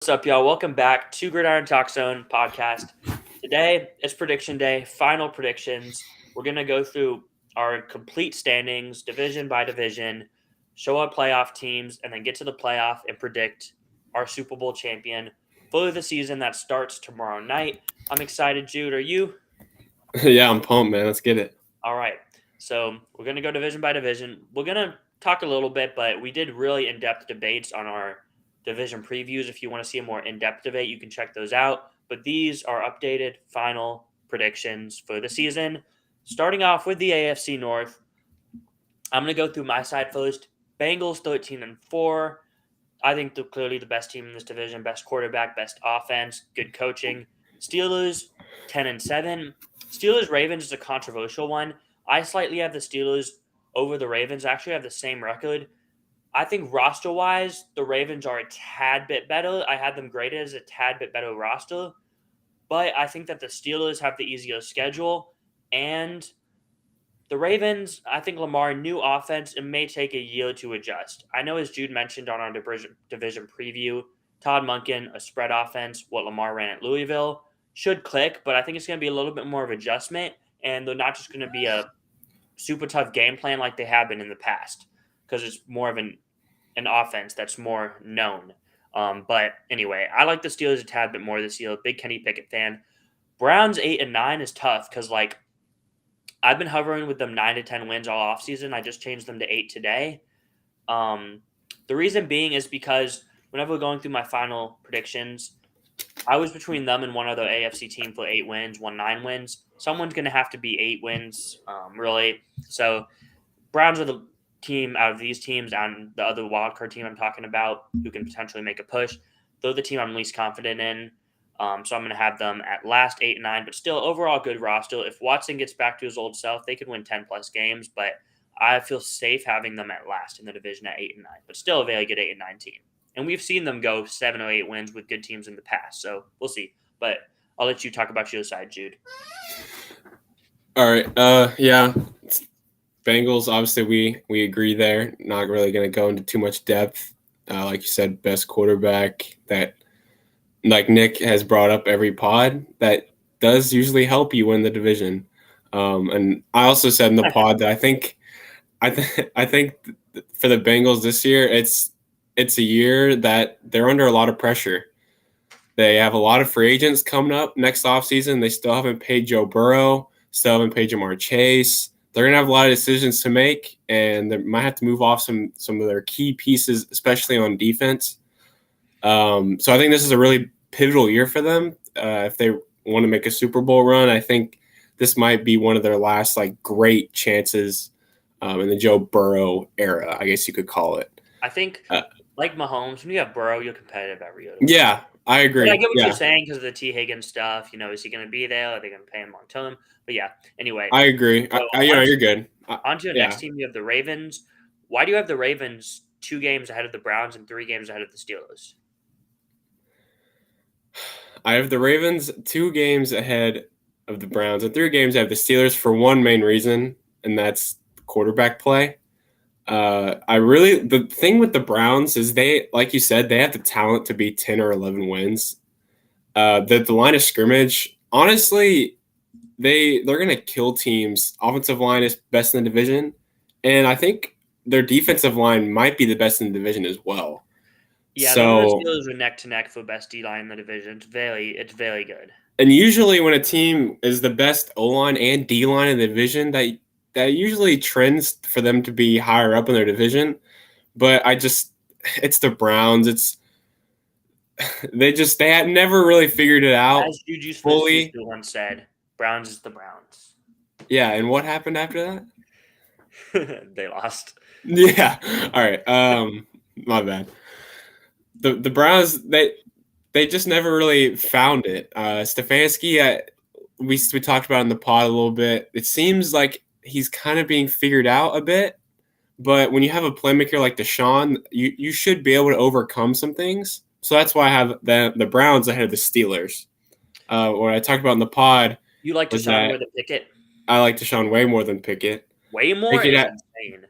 What's up, y'all? Welcome back to GridironTalkZone podcast. Today is prediction day, final predictions. We're going to go through our complete standings, division by division, show our playoff teams, and then get to the playoff and predict our Super Bowl champion for the season that starts tomorrow night. I'm excited, Jude. Are you? Yeah, I'm pumped, man. Let's get it. All right. So we're going to go division by division. We're going to talk a little bit, but we did really in-depth debates on our division previews. If you want to see a more in-depth debate, you can check those out. But these are updated final predictions for the season. Starting off with the AFC North, I'm going to go through my side first. Bengals 13-4. I think they're clearly the best team in this division, best quarterback, best offense, good coaching. Steelers 10-7. Steelers Ravens is a controversial one. I slightly have the Steelers over the Ravens. I actually have the same record. I think roster wise, the Ravens are a tad bit better. I had them graded as a tad bit better roster, but I think that the Steelers have the easier schedule, and the Ravens, I think Lamar, new offense, it may take a year to adjust. I know, as Jude mentioned on our division preview, Todd Monken, a spread offense, what Lamar ran at Louisville, should click, but I think it's going to be a little bit more of adjustment, and they're not just going to be a super tough game plan like they have been in the past, because it's more of an offense that's more known. But anyway, I like the Steelers a tad bit more this year. Big Kenny Pickett fan. Browns 8-9 is tough because I've been hovering with them 9 to 10 wins all offseason. I just changed them to 8 today. The reason being is because whenever we're going through my final predictions, I was between them and one other AFC team for 8 wins, 9 wins. Someone's going to have to be 8 wins, really. So Browns are the team out of these teams and the other wildcard team I'm talking about who can potentially make a push. They're the team I'm least confident in. So I'm going to have them at last 8-9, but still overall good roster. If Watson gets back to his old self, they could win 10 plus games, but I feel safe having them at last in the division at 8-9, but still a very good 8-9 team. And we've seen them go 7 or 8 wins with good teams in the past, so we'll see. But I'll let you talk about your side, Jude. All right. Yeah. Bengals, obviously we agree there. Not really going to go into too much depth. Like you said, best quarterback that, like Nick has brought up every pod, that does usually help you win the division. And I also said in the pod that I think for the Bengals this year, it's a year that they're under a lot of pressure. They have a lot of free agents coming up next offseason. They still haven't paid Joe Burrow, still haven't paid Jamar Chase. They're going to have a lot of decisions to make, and they might have to move off some of their key pieces, especially on defense. So I think this is a really pivotal year for them. If they want to make a Super Bowl run, I think this might be one of their last great chances in the Joe Burrow era, I guess you could call it. I think, like Mahomes, when you have Burrow, you're competitive every year. Yeah, I agree. But I get what you're saying because of the T. Higgins stuff. Is he going to be there? Are they going to pay him long term? But yeah, anyway. I agree. So you're good. On to the next team, you have the Ravens. Why do you have the Ravens 2 games ahead of the Browns and 3 games ahead of the Steelers? I have the Ravens 2 games ahead of the Browns and 3 games ahead of the Steelers for one main reason, and that's quarterback play. The thing with the Browns is they, like you said, they have the talent to be 10 or 11 wins. The line of scrimmage, honestly, they're going to kill teams. Offensive line is best in the division, and I think their defensive line might be the best in the division as well. Yeah, the Steelers are neck to neck for best D line in the division. It's very good. And usually, when a team is the best O line and D line in the division, that usually trends for them to be higher up in their division. But it's the Browns. They had never really figured it out. As Juju fully once said, Browns is the Browns. Yeah, and what happened after that? They lost. Yeah. All right. My bad. The Browns, they just never really found it. Stefanski, we talked about in the pod a little bit. It seems like he's kind of being figured out a bit, but when you have a playmaker like Deshaun, you should be able to overcome some things. So that's why I have the Browns ahead of the Steelers. What I talked about in the pod. You like Deshaun more than Pickett? I like Deshaun way more than Pickett. Way more? It's insane.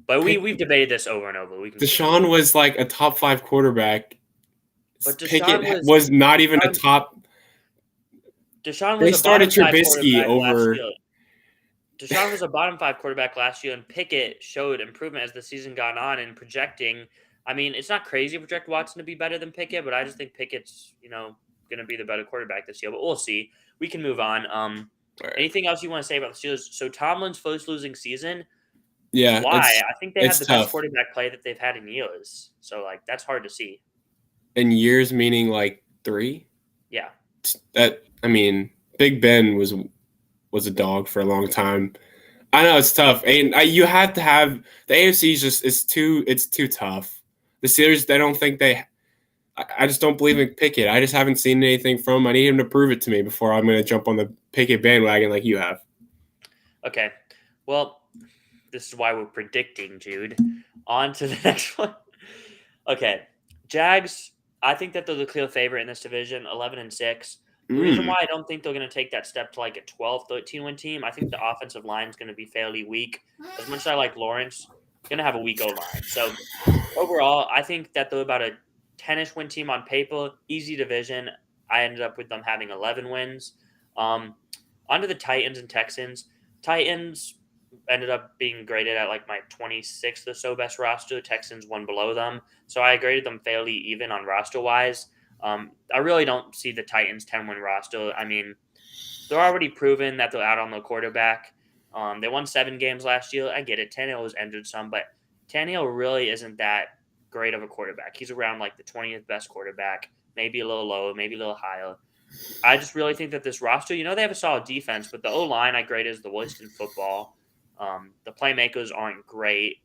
But we've debated this over and over. Deshaun was like a top 5 quarterback But Pickett Deshaun was not even a top. They was a bottom started five Trubisky quarterback last over. year. Deshaun was a bottom five quarterback last year, and Pickett showed improvement as the season got on and projecting. I mean, it's not crazy to project Watson to be better than Pickett, but I just think Pickett's, going to be the better quarterback this year. But we'll see. We can move on. Right. Anything else you want to say about the Steelers? So Tomlin's first losing season. Yeah, Why? I think they had it's the tough. best quarterback play that they've had in years. So that's hard to see. In years, meaning like 3. Yeah. Big Ben was a dog for a long time. I know it's tough, and you have to have the AFC it's too tough. The Steelers, I don't think I just don't believe in Pickett. I just haven't seen anything from him. I need him to prove it to me before I'm going to jump on the Pickett bandwagon like you have. Okay. Well, this is why we're predicting, Jude. On to the next one. Okay. Jags, I think that they're the clear favorite in this division, 11-6. The reason why I don't think they're going to take that step to like a 12, 13-win team, I think the offensive line is going to be fairly weak. As much as I like Lawrence, going to have a weak O-line. So overall, I think that they're about a 10-ish win team on paper, easy division. I ended up with them having 11 wins. Onto the Titans and Texans. Titans ended up being graded at like my 26th or so best roster. Texans one below them. So I graded them fairly even on roster-wise. I really don't see the Titans 10-win roster. I mean, they're already proven that they're out on the quarterback. They won 7 games last year. I get it. Tannehill was injured some, but Tannehill really isn't that great of a quarterback. He's around like the 20th best quarterback, maybe a little lower, maybe a little higher. I just really think that this roster, they have a solid defense, but the O-line I grade as the worst in football. The playmakers aren't great.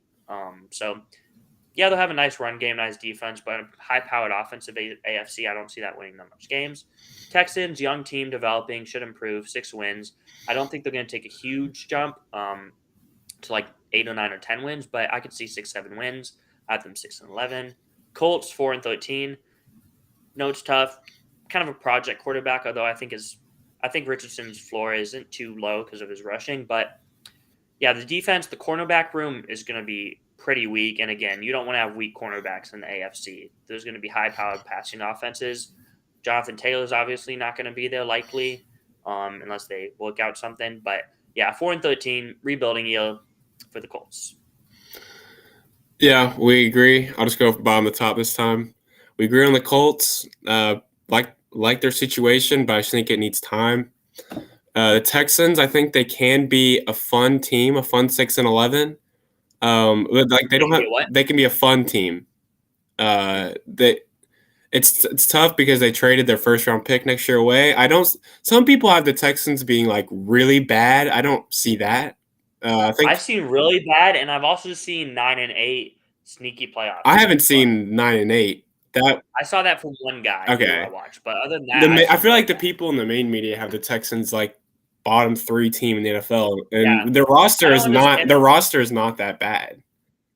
Yeah, they'll have a nice run game, nice defense, but a high-powered offensive AFC, I don't see that winning that much games. Texans, young team, developing, should improve, 6 wins. I don't think they're going to take a huge jump to like 8 or 9 or 10 wins, but I could see 6, 7 wins. I have them 6-11. Colts, 4-13. No, it's tough. Kind of a project quarterback, although I think Richardson's floor isn't too low because of his rushing. But yeah, the defense, the cornerback room is going to be pretty weak. And again, you don't want to have weak cornerbacks in the AFC. There's going to be high-powered passing offenses. Jonathan Taylor's obviously not going to be there likely unless they work out something. But yeah, 4-13, rebuilding year for the Colts. Yeah, we agree. I'll just go bottom to top this time. We agree on the Colts. Like their situation, but I think it needs time. The Texans, I think they can be a fun team, a fun 6-11. They can be a fun team. It's tough because they traded their first round pick next year away. Some people have the Texans being like really bad. I don't see that. I've seen really bad, and I've also seen 9-8 sneaky playoffs. I haven't seen 9-8. I saw that from one guy who I watched, but other than that, I feel like the people in the main media have the Texans like bottom 3 team in the NFL, and their roster is not that bad.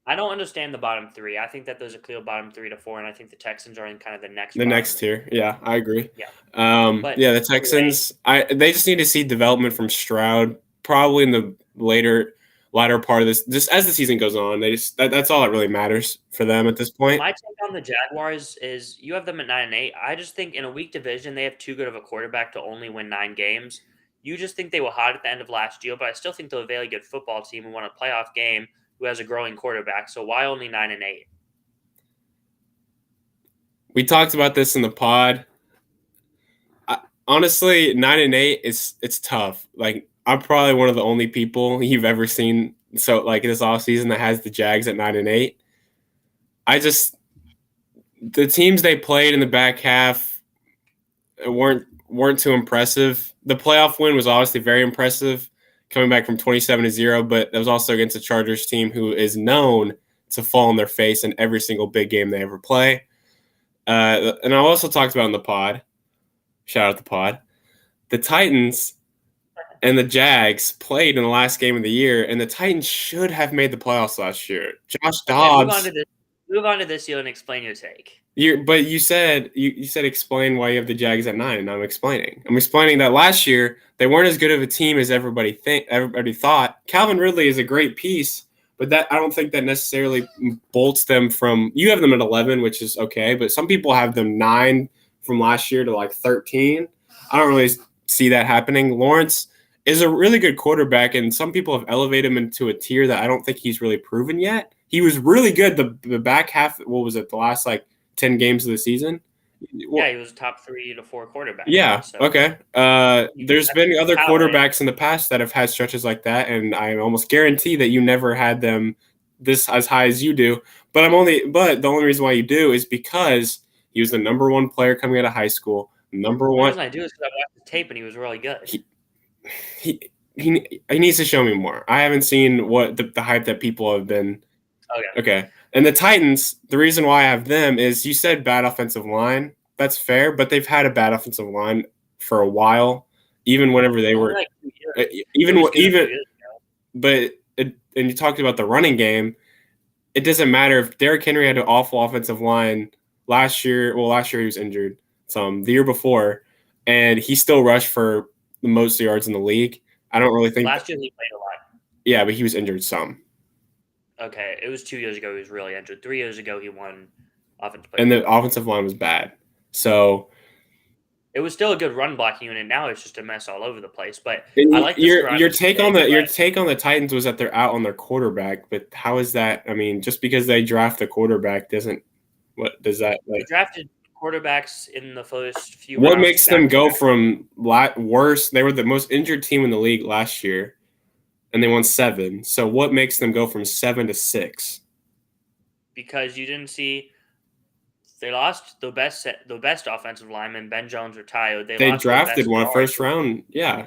I don't understand the bottom 3. I think that there's a clear bottom 3 to 4, and I think the Texans are in kind of the next tier. Yeah, I agree. Yeah, the Texans. They just need to see development from Stroud, probably in the latter part of this. Just as the season goes on, that's all that really matters for them at this point. My take on the Jaguars is you have them at 9-8. I just think in a weak division they have too good of a quarterback to only win 9 games. You just think they were hot at the end of last year, but I still think they're a very good football team who won a playoff game who has a growing quarterback. So why only 9-8? We talked about this in the pod. Honestly, 9-8 it's tough. Like I'm probably one of the only people you've ever seen this offseason that has the Jags at 9-8. The teams they played in the back half weren't too impressive. The playoff win was obviously very impressive, coming back from 27-0, but that was also against a Chargers team who is known to fall on their face in every single big game they ever play. And I also talked about in the pod, shout out the pod, the Titans and the Jags played in the last game of the year, and the Titans should have made the playoffs last year. Josh Dobbs. Okay, move on to this year and explain your take. But you said explain why you have the Jags at 9, and I'm explaining. I'm explaining that last year they weren't as good of a team as everybody thought. Calvin Ridley is a great piece, but that I don't think that necessarily bolts them from. You have them at 11, which is okay, but some people have them 9 from last year to like 13. I don't really see that happening. Lawrence is a really good quarterback, and some people have elevated him into a tier that I don't think he's really proven yet. He was really good the back half. What was it? The last like 10 games of the season. Yeah, he was a top 3 to 4 quarterback. Yeah. So Okay. There's been other quarterbacks in the past that have had stretches like that, and I almost guarantee that you never had them this as high as you do. But the only reason why you do is because he was the number 1 player coming out of high school. Number the 1. reason I do is because I watched the tape and he was really good. He needs to show me more. I haven't seen what the hype that people have been. Okay. Okay. And the Titans, the reason why I have them is you said bad offensive line. That's fair, but they've had a bad offensive line for a while, even whenever they were, like 2 years. But and you talked about the running game. It doesn't matter if Derrick Henry had an awful offensive line last year. Well, last year he was injured. The year before, and he still rushed for the most yards in the league. I don't really think last year he played a lot. Yeah, but he was injured some. Okay, it was 2 years ago he was really injured. 3 years ago he won offensive player. And the offensive line was bad. So it was still a good run blocking unit. Now it's just a mess all over the place. But I like your take on the Titans was that they're out on their quarterback. But how is that? I mean, just because they draft a quarterback doesn't. What does that like? They drafted quarterbacks in the first few. What makes them go from worse? They were the most injured team in the league last year, and they won 7. So what makes them go from 7 to 6? Because you didn't see. They lost the best offensive lineman. Ben Jones retired. They drafted one first round. Yeah.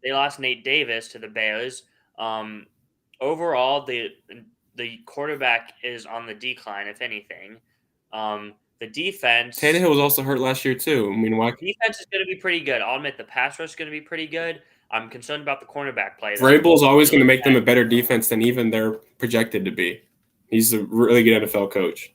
They lost Nate Davis to the Bears. Overall, the quarterback is on the decline, if anything. The defense. Tannehill was also hurt last year too. I mean, why? Defense is going to be pretty good. I'll admit the pass rush is going to be pretty good. I'm concerned about the cornerback play. Vrabel's always going to make them a better defense than even they're projected to be. He's a really good NFL coach.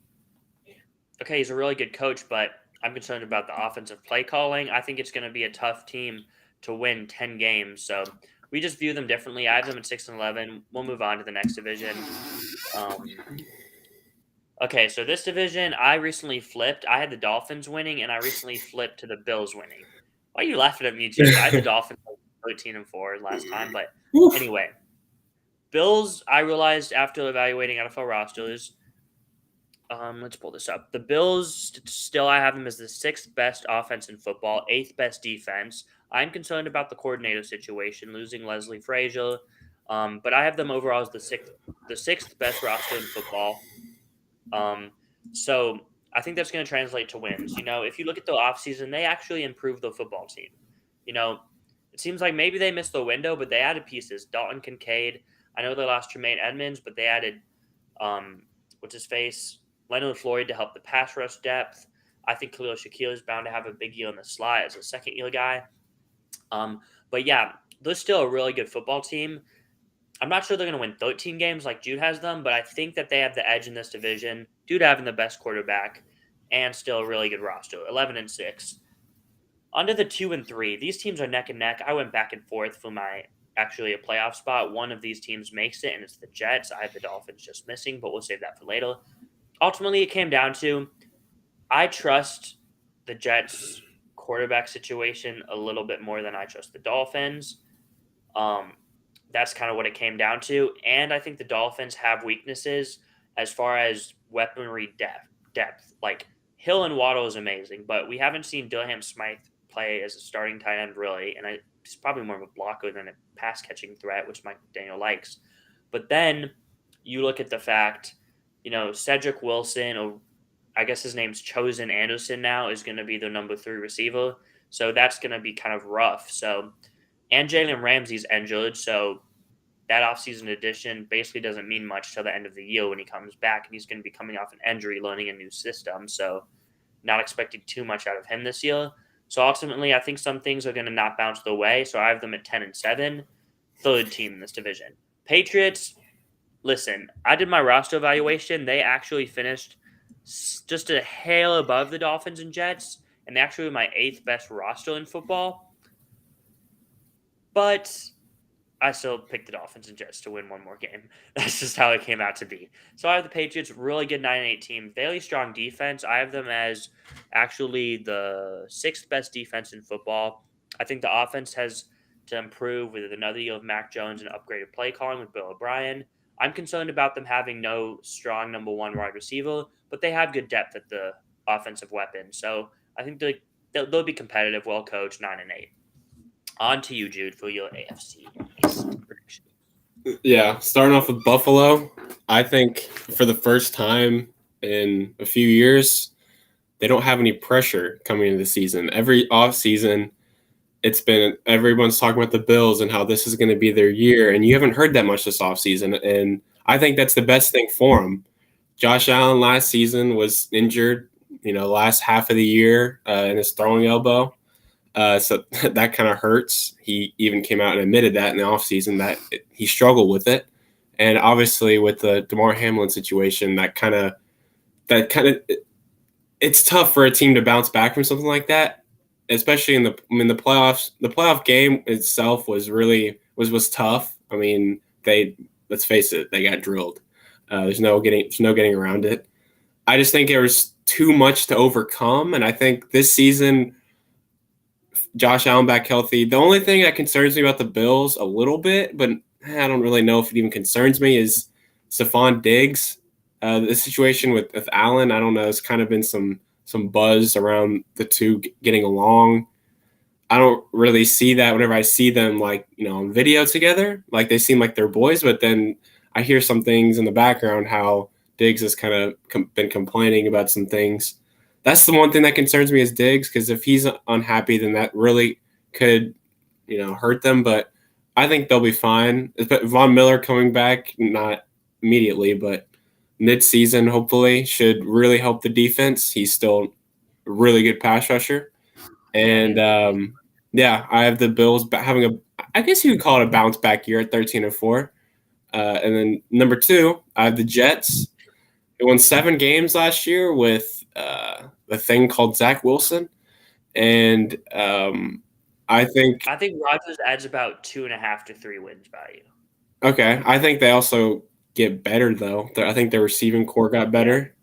Okay, he's a really good coach, but I'm concerned about the offensive play calling. I think it's going to be a tough team to win 10 games. So we just view them differently. I have them at 6-11. We'll move on to the next division. Okay, so this division, I recently flipped. I had the Dolphins winning, and I recently flipped to the Bills winning. Why are you laughing at me, Jude? I had the Dolphins 13-4 last time, but anyway. Bills, I realized after evaluating NFL rosters, let's pull this up. The Bills, still I have them as the 6th best offense in football, 8th best defense. I'm concerned about the coordinator situation, losing Leslie Frazier, but I have them overall as the sixth best roster in football. So I think that's going to translate to wins. If you look at the offseason, they actually improved the football team. It seems like maybe they missed the window, but they added pieces. Dalton Kincaid. I know they lost Tremaine Edmonds, but they added, Leonard Floyd to help the pass rush depth. I think Khalil Shakir is bound to have a big year in the slot as a second-year guy. But yeah, they're still a really good football team. I'm not sure they're going to win 13 games like Jude has them, but I think that they have the edge in this division. Jude having the best quarterback and still a really good roster, 11-6. Under the 2 and 3, these teams are neck and neck. I went back and forth for a playoff spot. One of these teams makes it, and it's the Jets. I have the Dolphins just missing, but we'll save that for later. Ultimately, it came down to I trust the Jets' quarterback situation a little bit more than I trust the Dolphins. That's kind of what it came down to. And I think the Dolphins have weaknesses as far as weaponry depth. Like, Hill and Waddle is amazing, but we haven't seen Dillingham Smythe play as a starting tight end, really. And he's probably more of a blocker than a pass-catching threat, which Mike McDaniel likes. But then you look at the fact, Cedric Wilson, or I guess his name's Chosen Anderson now, is going to be the number 3 receiver. So that's going to be kind of rough. And Jalen Ramsey's injured, so that offseason addition basically doesn't mean much till the end of the year when he comes back, and he's going to be coming off an injury, learning a new system. So not expecting too much out of him this year. So ultimately, I think some things are going to not bounce their way. So I have them at 10-7, 3rd team in this division. Patriots, listen, I did my roster evaluation. They actually finished just a hair above the Dolphins and Jets, and they actually were my 8th best roster in football. But I still picked the Dolphins and Jets to win one more game. That's just how it came out to be. So I have the Patriots, really good 9-8 team, fairly strong defense. I have them as actually the sixth best defense in football. I think the offense has to improve with another year of Mac Jones and upgraded play calling with Bill O'Brien. I'm concerned about them having no strong number one wide receiver, but they have good depth at the offensive weapon. So I think they'll be competitive, well coached, 9-8. On to you, Jude, for your AFC East prediction. Yeah, starting off with Buffalo, I think for the first time in a few years, they don't have any pressure coming into the season. Every offseason, it's been everyone's talking about the Bills and how this is going to be their year, and you haven't heard that much this offseason, and I think that's the best thing for them. Josh Allen last season was injured, last half of the year in his throwing elbow. So that kind of hurts. He even came out and admitted that in the offseason that he struggled with it. And obviously with the DeMar Hamlin situation, it's tough for a team to bounce back from something like that, especially in the playoffs. The playoff game itself was tough. I mean, let's face it, they got drilled. There's no getting around it. I just think there was too much to overcome, and I think this season, Josh Allen back healthy. The only thing that concerns me about the Bills a little bit, but I don't really know if it even concerns me, is Stephon Diggs. The situation with Allen, I don't know. It's kind of been some buzz around the two getting along. I don't really see that whenever I see them on video together. Like they seem like they're boys, but then I hear some things in the background how Diggs has kind of been complaining about some things. That's the one thing that concerns me is Diggs, because if he's unhappy, then that really could, hurt them. But I think they'll be fine. Von Miller coming back, not immediately, but mid-season hopefully should really help the defense. He's still a really good pass rusher. And I have the Bills having I guess you could call it a bounce back year at 13-4. And then number 2, I have the Jets. They won 7 games last year with a thing called Zach Wilson, and I think Rodgers adds about 2.5 to 3 wins value. Okay, I think they also get better though. I think their receiving core got better.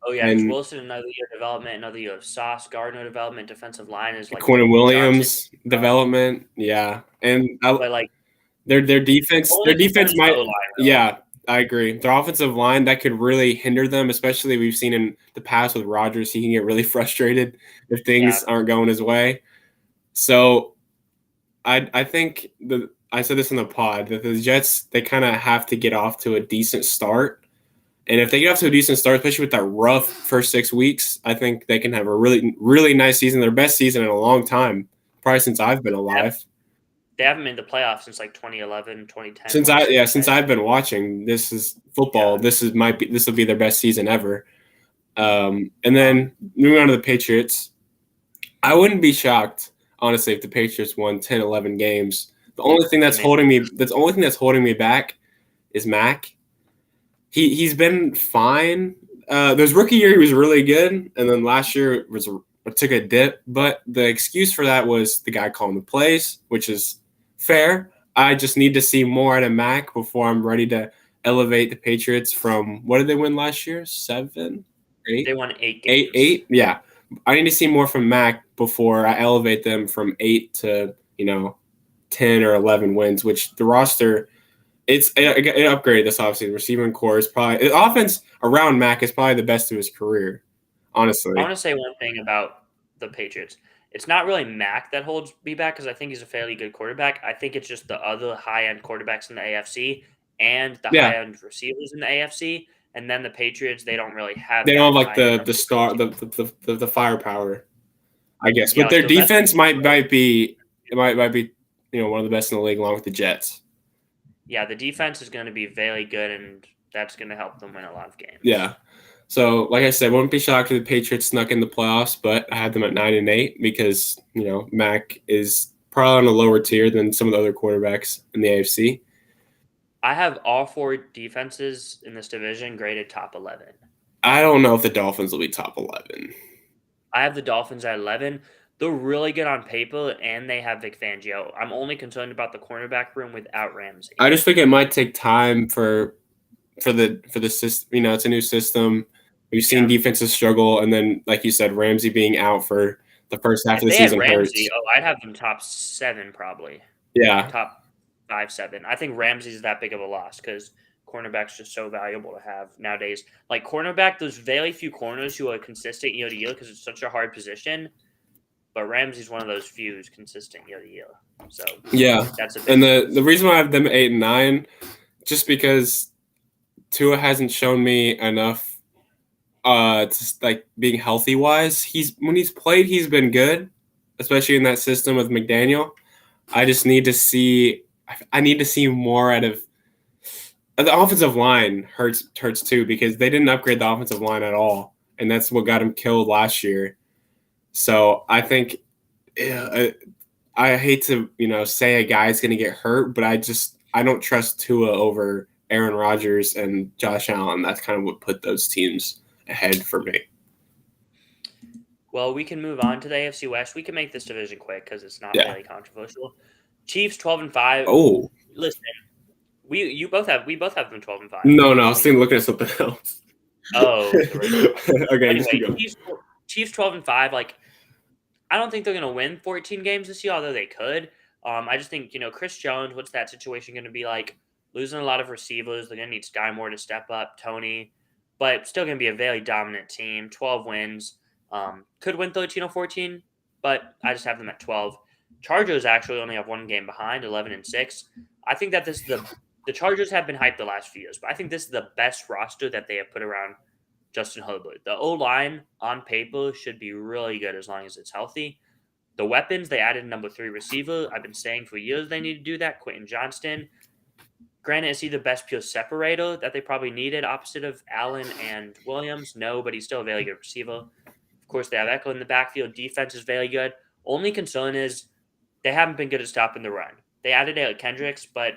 Oh yeah, and Wilson another year of development, another year of Sauce Gardner development. Defensive line is like Quinn Williams development, yeah, and their defense might, yeah, I agree. Their offensive line, that could really hinder them, especially we've seen in the past with Rodgers. He can get really frustrated if things aren't going his way. So I think I said this in the pod that the Jets, they kind of have to get off to a decent start. And if they get off to a decent start, especially with that rough first 6 weeks, I think they can have a really, really nice season, their best season in a long time, probably since I've been alive. They haven't made the playoffs since like 2011, 2010. Since I've been watching, this is football. Yeah. This will be their best season ever. And then moving on to the Patriots, I wouldn't be shocked, honestly, if the Patriots won 10, 11 games. The only thing that's holding me back is Mac. He's been fine. There's rookie year, he was really good, and then last year took a dip. But the excuse for that was the guy calling the plays, which is fair. I just need to see more out of Mac before I'm ready to elevate the Patriots from, what did they win last year? 7, 8? They won 8 games. 8, yeah. I need to see more from Mac before I elevate them from 8 to 10 or 11 wins, which the roster. It upgraded this offseason. Receiving core is probably the offense around Mac is probably the best of his career. Honestly, I want to say one thing about the Patriots. It's not really Mac that holds me back because I think he's a fairly good quarterback. I think it's just the other high-end quarterbacks in the AFC and the high-end receivers in the AFC, and then the Patriots. They don't really have. They don't have like the firepower, I guess. But their defense might be one of the best in the league, along with the Jets. Yeah, the defense is going to be very good, and that's going to help them win a lot of games. Yeah. So, like I said, wouldn't be shocked if the Patriots snuck in the playoffs, but I had them at 9-8 because, Mac is probably on a lower tier than some of the other quarterbacks in the AFC. I have all 4 defenses in this division graded top 11. I don't know if the Dolphins will be top 11. I have the Dolphins at 11, They're really good on paper, and they have Vic Fangio. I'm only concerned about the cornerback room without Ramsey. I just think it might take time for the system. You know, it's a new system. We've seen defenses struggle, and then, like you said, Ramsey being out for the first half If of the they had season Ramsey, hurts. I'd have them top 7 probably. Yeah, Top 5, 7. I think Ramsey's that big of a loss because cornerback's just so valuable to have nowadays. Like cornerback, there's very few corners who are consistent year to year because it's such a hard position. But Ramsey's one of those few who's consistent year to year. So yeah. that's a big And the reason why I have them 8 and 9, just because Tua hasn't shown me enough, just like being healthy wise. When he's played, he's been good, especially in that system with McDaniel. I just need to see. I need to see more out of the offensive line. Hurts too because they didn't upgrade the offensive line at all, and that's what got him killed last year. So I think, yeah, I hate to say a guy's going to get hurt, but I don't trust Tua over Aaron Rodgers and Josh Allen. That's kind of what put those teams ahead for me. Well, we can move on to the AFC West. We can make this division quick because it's not Yeah. really controversial. Chiefs 12-5. Oh, Listen, we both have them 12-5. no, I was looking at something else. Oh, okay. anyway, Chiefs 12-5. Like, I don't think they're gonna win 14 games this year, although they could. I just think Chris Jones. What's that situation going to be like? Losing a lot of receivers. They're gonna need Sky Moore to step up. Tony, but still gonna be a very dominant team. 12 wins. Could win 13 or 14, but I just have them at 12. Chargers actually only have one game behind, 11-6. I think that this is the Chargers have been hyped the last few years, but I think this is the best roster that they have put around Justin Herbert. The O-line on paper should be really good as long as it's healthy. The weapons, they added a number 3 receiver. I've been saying for years they need to do that. Quentin Johnston. Granted, is he the best pure separator that they probably needed opposite of Allen and Williams? No, but he's still a very good receiver. Of course, they have Eckler in the backfield. Defense is very good. Only concern is they haven't been good at stopping the run. They added Eric Kendricks, but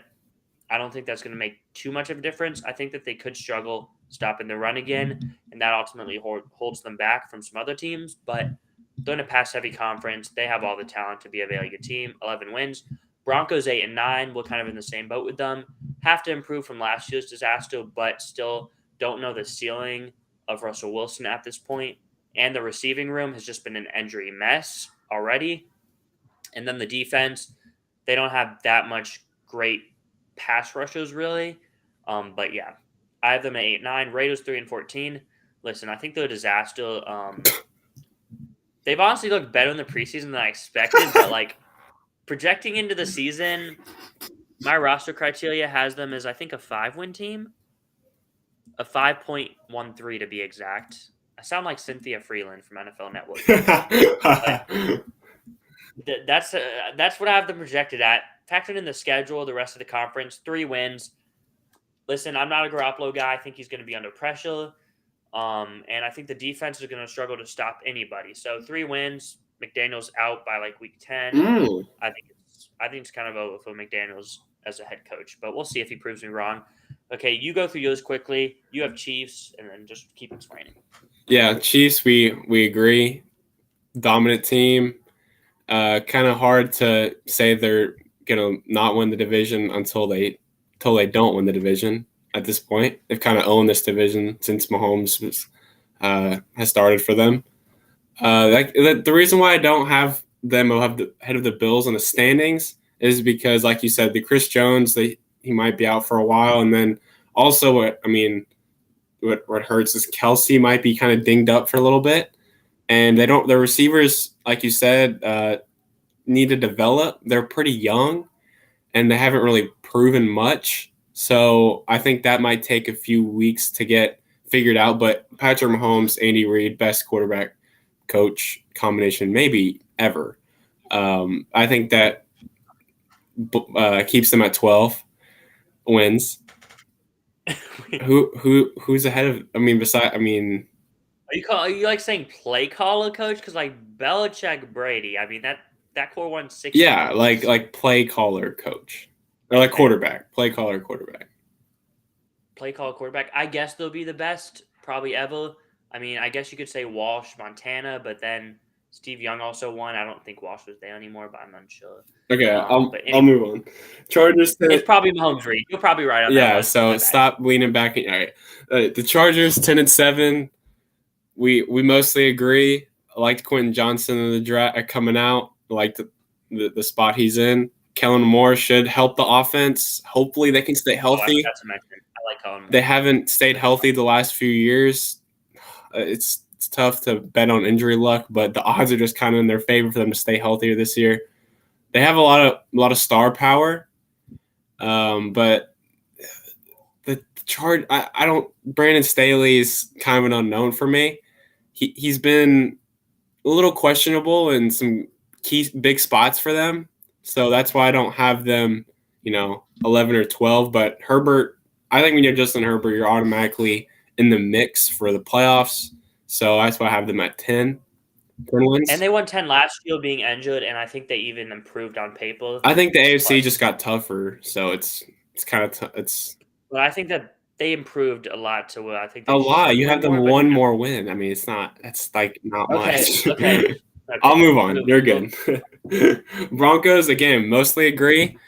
I don't think that's going to make too much of a difference. I think that they could struggle stopping the run again, and that ultimately holds them back from some other teams. But they're in a pass-heavy conference. They have all the talent to be a very good team. 11 wins. Broncos 8 and 9. We're kind of in the same boat with them. Have to improve from last year's disaster, but still don't know the ceiling of Russell Wilson at this point. And the receiving room has just been an injury mess already. And then the defense, they don't have that much great pass rushers really. But yeah, I have them at 8-9. Raiders 3-14. Listen, I think they're a disaster. They've honestly looked better in the preseason than I expected, but like projecting into the season, my roster criteria has them as I think a 5-win team, a 5.13 to be exact. I sound like Cynthia Freeland from NFL Network. That's what I have them projected at. Factoring in the schedule, the rest of the conference, 3 wins. Listen, I'm not a Garoppolo guy. I think he's going to be under pressure. And I think the defense is going to struggle to stop anybody. So 3 wins. McDaniel's out by like week 10. I think it's kind of over for McDaniel's as a head coach, but we'll see if he proves me wrong. Okay, you go through yours quickly. You have Chiefs, and then just keep explaining. Yeah, Chiefs. We agree. Dominant team. Kind of hard to say they're gonna not win the division until they don't win the division. At this point, they've kind of owned this division since Mahomes has started for them. The reason why I don't have them ahead of the Bills in the standings is because, like you said, the Chris Jones, he might be out for a while, and then also what hurts is Kelsey might be kind of dinged up for a little bit, and their receivers, like you said, need to develop. They're pretty young, and they haven't really proven much. So I think that might take a few weeks to get figured out. But Patrick Mahomes, Andy Reid, best quarterback coach combination maybe ever. I think that keeps them at 12 wins. Who's ahead of? Are you like saying play caller coach? Because like Belichick, Brady. I mean that core won 6. Yeah, like play caller coach or like quarterback, play caller quarterback. Play caller quarterback. I guess they'll be the best probably ever. I mean, I guess you could say Walsh, Montana, but then Steve Young also won. I don't think Walsh was there anymore, but I'm unsure. Okay, But I'll move on. Chargers. It's probably Mahomes Reed. You're probably right on that Yeah, one. so stop leaning back. All right, the Chargers 10-7. We mostly agree. I liked Quentin Johnson in the draft coming out. I liked the spot he's in. Kellen Moore should help the offense. Hopefully, they can stay healthy. I forgot to mention. I like Kellen Moore. They haven't stayed healthy the last few years. It's tough to bet on injury luck, but the odds are just kind of in their favor for them to stay healthier this year. They have a lot of star power, but the charge. I don't. Brandon Staley is kind of an unknown for me. He's been a little questionable in some key big spots for them, so that's why I don't have them, 11 or 12. But Herbert, I think when you're Justin Herbert, you're automatically in the mix for the playoffs. So that's why I have them at 10 wins. And they won 10 last year being injured, and I think they even improved on paper. I think the AFC just got tougher, so it's kind of it's. But I think that they improved a lot to where I think a lot. You have them one more win. I mean, it's not. That's like not much. Okay. I'll move on. You're good. Broncos again. Mostly agree.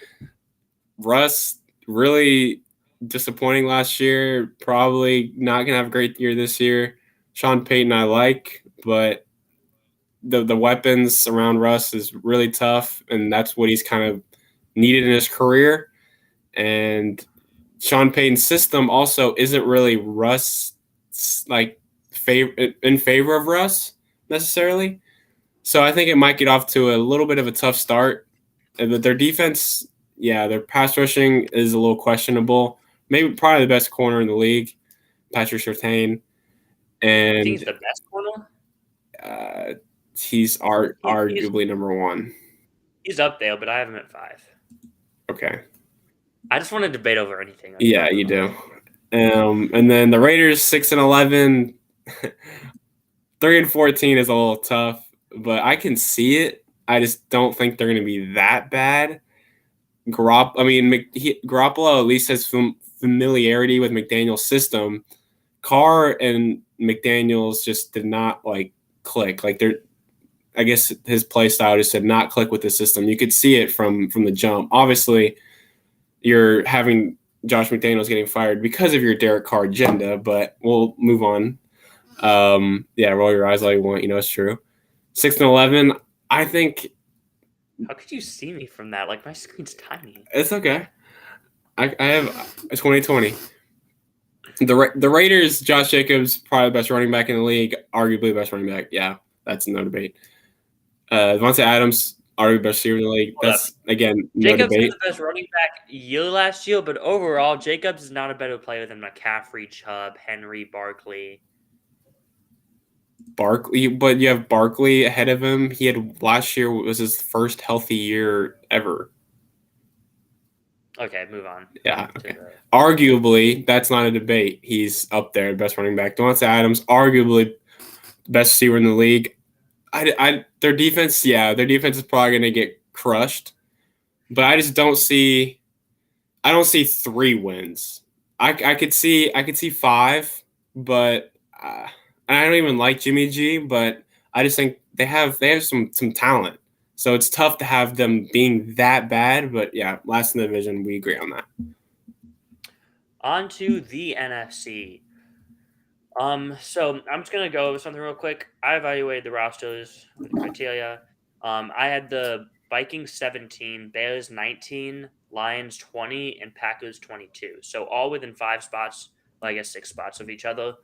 Russ really disappointing last year. Probably not gonna have a great year this year. Sean Payton I like, but the weapons around Russ is really tough, and that's what he's kind of needed in his career. And Sean Payton's system also isn't really Russ in favor of Russ necessarily. So I think it might get off to a little bit of a tough start. But their defense, their pass rushing is a little questionable. Maybe probably the best corner in the league, Patrick Surtain. And I think he's the best corner? He's arguably number one. He's up there, but I have him at 5. Okay. I just want to debate over anything. Yeah, you do. And then the Raiders 6-11, 3-14 is a little tough, but I can see it. I just don't think they're going to be that bad. Garoppolo at least has familiarity with McDaniel's system. Carr and McDaniel's just did not click. I guess his play style just did not click with the system. You could see it from the jump. Obviously, you're having Josh McDaniels getting fired because of your Derek Carr agenda, but we'll move on. Roll your eyes all you want. It's true. 6-11, I think. How could you see me from that? My screen's tiny. It's okay. I have 2020. The Raiders, Josh Jacobs, probably the best running back in the league, arguably the best running back. Yeah, that's no debate. Devontae Adams, arguably the best receiver in the league. That's, again, no Jacobs debate. was the best running back year last year, but overall, Jacobs is not a better player than McCaffrey, Chubb, Henry, Barkley. But you have Barkley ahead of him. He had last year was his first healthy year ever. Okay, move on. Yeah. Okay. Arguably, that's not a debate. He's up there, best running back. Devontae Adams, arguably best receiver in the league. Their defense, their defense is probably going to get crushed, but I just don't see. I don't see 3 wins. I could see 5, but I don't even like Jimmy G. But I just think they have some talent. So it's tough to have them being that bad, but last in the division, we agree on that. On to the NFC. So I'm just gonna go over something real quick. I evaluated the rosters with criteria. I had the Vikings 17, Bears 19, Lions 20, and Packers 22. So all within 5 spots, well, I guess 6 spots of each other.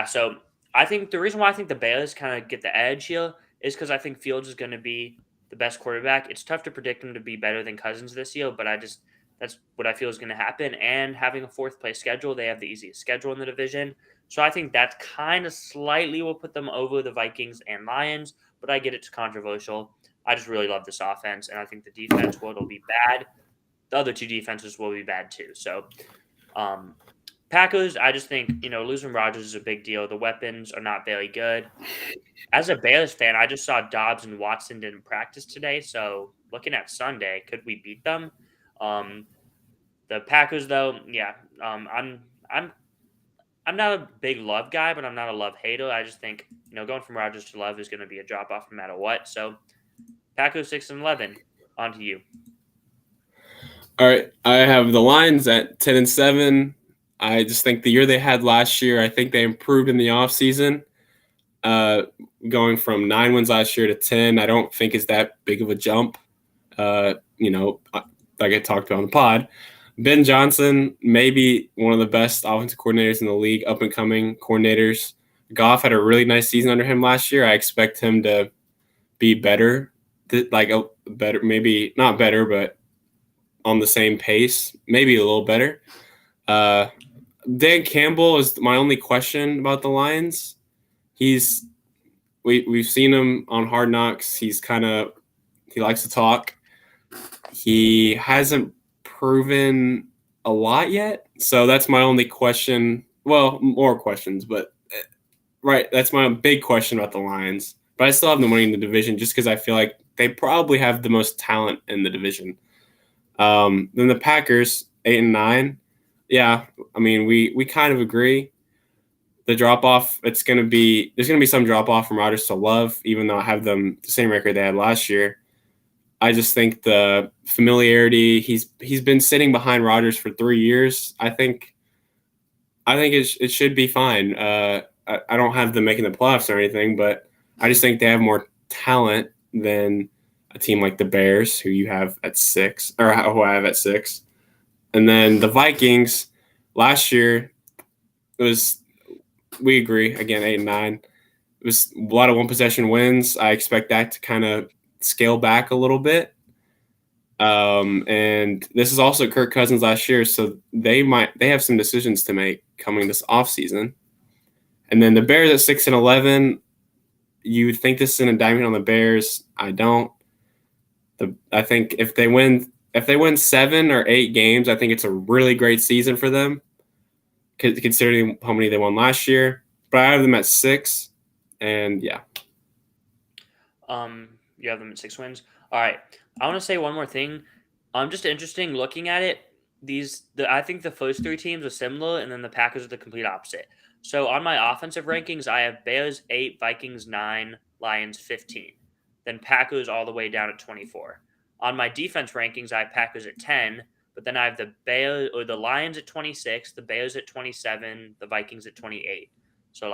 So I think the reason why I think the Bears kind of get the edge here is because I think Fields is going to be the best quarterback. It's tough to predict him to be better than Cousins this year, but that's what I feel is going to happen. And having a 4th place schedule, they have the easiest schedule in the division. So I think that kind of slightly will put them over the Vikings and Lions, but I get it's controversial. I just really love this offense, and I think the defense will be bad. The other 2 defenses will be bad too. So Packers, I just think, losing Rodgers is a big deal. The weapons are not very good. As a Bears fan, I just saw Dobbs and Watson didn't practice today. So looking at Sunday, could we beat them? The Packers, though, I'm I'm not a big Love guy, but I'm not a Love hater. I just think going from Rodgers to Love is going to be a drop off no matter what. So Packers 6-11. On to you. All right, I have the Lions at 10-7. I just think the year they had last year, I think they improved in the offseason. Going from 9 wins last year to 10, I don't think is that big of a jump. Like I talked about on the pod, Ben Johnson, maybe one of the best offensive coordinators in the league, up and coming coordinators. Goff had a really nice season under him last year. I expect him to be better, better, maybe not better, but on the same pace, maybe a little better. Dan Campbell is my only question about the Lions. We've seen him on Hard Knocks. He likes to talk. He hasn't proven a lot yet, so that's my only question. Well, more questions, but right, that's my big question about the Lions. But I still have them winning the division just because I feel like they probably have the most talent in the division. Then the Packers 8-9. Yeah, I mean we kind of agree. The drop off, there's going to be some drop off from Rodgers to Love, even though I have them the same record they had last year. I just think the familiarity, he's been sitting behind Rodgers for 3 years. I think it should be fine. I don't have them making the playoffs or anything, but I just think they have more talent than a team like the Bears, who you have at 6, or who I have at 6. And then the Vikings, last year, we agree, again, 8-9. It was a lot of one possession wins. I expect that to kind of scale back a little bit. And this is also Kirk Cousins last year, so they have some decisions to make coming this offseason. And then the Bears at 6-11. You would think this is an indictment on the Bears. I don't. I think if they win 7 or 8 games, I think it's a really great season for them, considering how many they won last year. But I have them at 6, and yeah. You have them at 6 wins. All right. I want to say one more thing. Just interesting looking at it. I think the first 3 teams are similar, and then the Packers are the complete opposite. So on my offensive rankings, I have Bears 8, Vikings 9, Lions 15. Then Packers all the way down at 24. On my defense rankings, I have Packers at 10, but then I have the Lions at 26, the Bears at 27, the Vikings at 28. So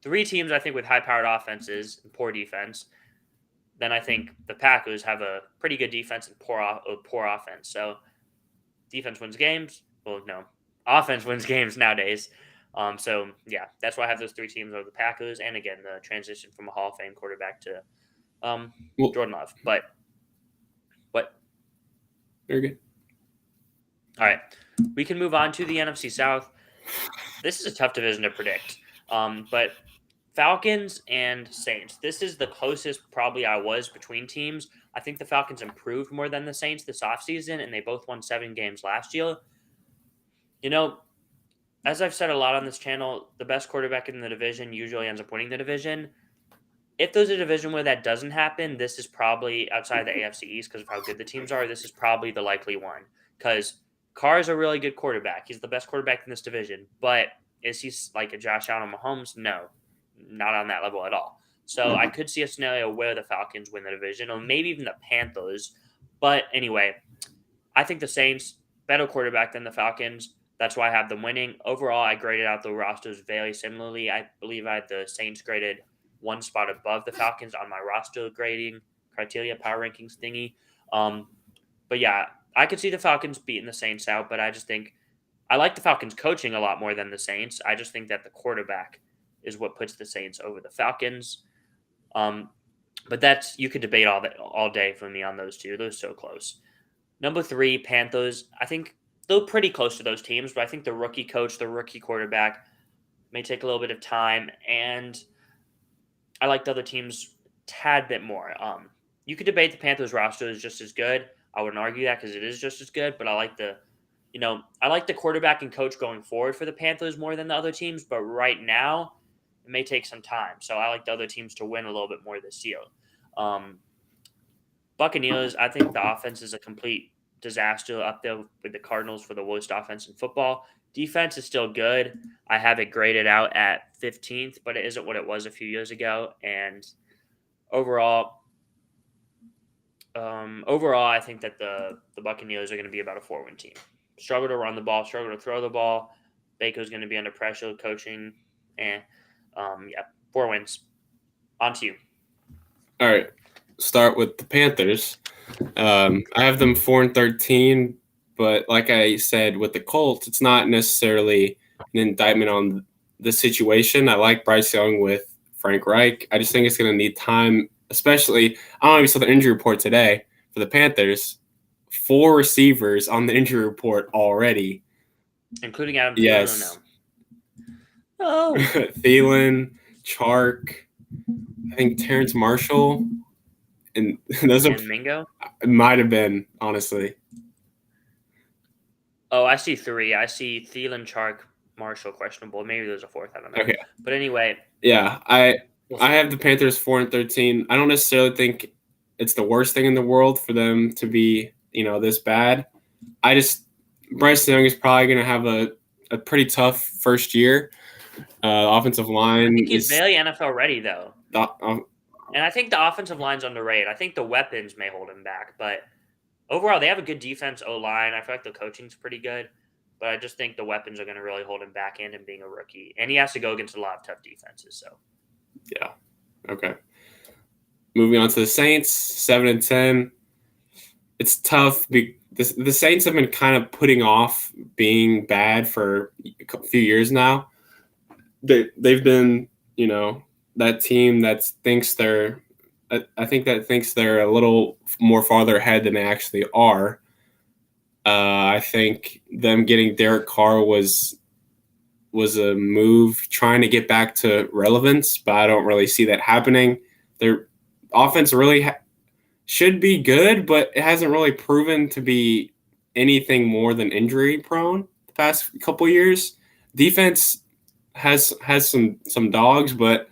3 teams I think with high-powered offenses and poor defense. Then I think the Packers have a pretty good defense and poor offense. So defense wins games. Well, no, offense wins games nowadays. So yeah, that's why I have those 3 teams over the Packers. And again, the transition from a Hall of Fame quarterback to Jordan Love. But what? Very good. All right, we can move on to the NFC South. This is a tough division to predict. But Falcons and Saints. This is the closest probably I was between teams. I think the Falcons improved more than the Saints this offseason, and they both won 7 games last year. As I've said a lot on this channel, the best quarterback in the division usually ends up winning the division. If there's a division where that doesn't happen, this is probably outside the AFC East because of how good the teams are. This is probably the likely one because Carr is a really good quarterback. He's the best quarterback in this division, but is he like a Josh Allen Mahomes? No. Not on that level at all. So I could see a scenario where the Falcons win the division or maybe even the Panthers. But anyway, I think the Saints, better quarterback than the Falcons. That's why I have them winning. Overall, I graded out the rosters very similarly. I believe I had the Saints graded 1 spot above the Falcons on my roster grading criteria, power rankings thingy. But yeah, I could see the Falcons beating the Saints out, but I just think I like the Falcons coaching a lot more than the Saints. I just think that the quarterback is what puts the Saints over the Falcons. But you could debate all day for me on those 2. They're so close. Number 3, Panthers. I think they're pretty close to those teams, but I think the rookie coach, the rookie quarterback may take a little bit of time, and I like the other teams a tad bit more. You could debate the Panthers roster is just as good. I wouldn't argue that because it is just as good, but I like the quarterback and coach going forward for the Panthers more than the other teams, but right now it may take some time. So I like the other teams to win a little bit more this year. Buccaneers, I think the offense is a complete disaster up there with the Cardinals for the worst offense in football. Defense is still good. I have it graded out at 15th, but it isn't what it was a few years ago. And overall, I think that the Buccaneers are going to be about a 4-win team. Struggle to run the ball, struggle to throw the ball. Baker's going to be under pressure, coaching, and 4 wins. On to you. All right, start with the Panthers. I have them 4-13, but like I said with the Colts, it's not necessarily an indictment on the situation. I like Bryce Young with Frank Reich. I just think it's going to need time, especially. I don't know if you saw the injury report today for the Panthers. 4 receivers on the injury report already, including Adam Thielen. Yes. Oh, Thielen, Chark, I think Terrence Marshall, and those and Mingo. It might have been, honestly. Oh, I see 3. I see Thielen, Chark, Marshall questionable. Maybe there's a 4th. I don't know. Okay. But anyway. Yeah, I have the Panthers 4-13. I don't necessarily think it's the worst thing in the world for them to be, this bad. Bryce Young is probably going to have a pretty tough first year. Offensive line. I think he's very NFL ready, though. And I think the offensive line's underrated. I think the weapons may hold him back, but overall, they have a good defense, O-line. I feel like the coaching's pretty good, but I just think the weapons are going to really hold him back and him being a rookie. And he has to go against a lot of tough defenses. So, yeah, okay. Moving on to the Saints, 7-10. It's tough. The Saints have been kind of putting off being bad for a few years now. They've been, that team that thinks they're a little more farther ahead than they actually are. I think them getting Derek Carr was a move trying to get back to relevance, but I don't really see that happening. Their offense really should be good, but it hasn't really proven to be anything more than injury prone the past couple years. Defense has some dogs, but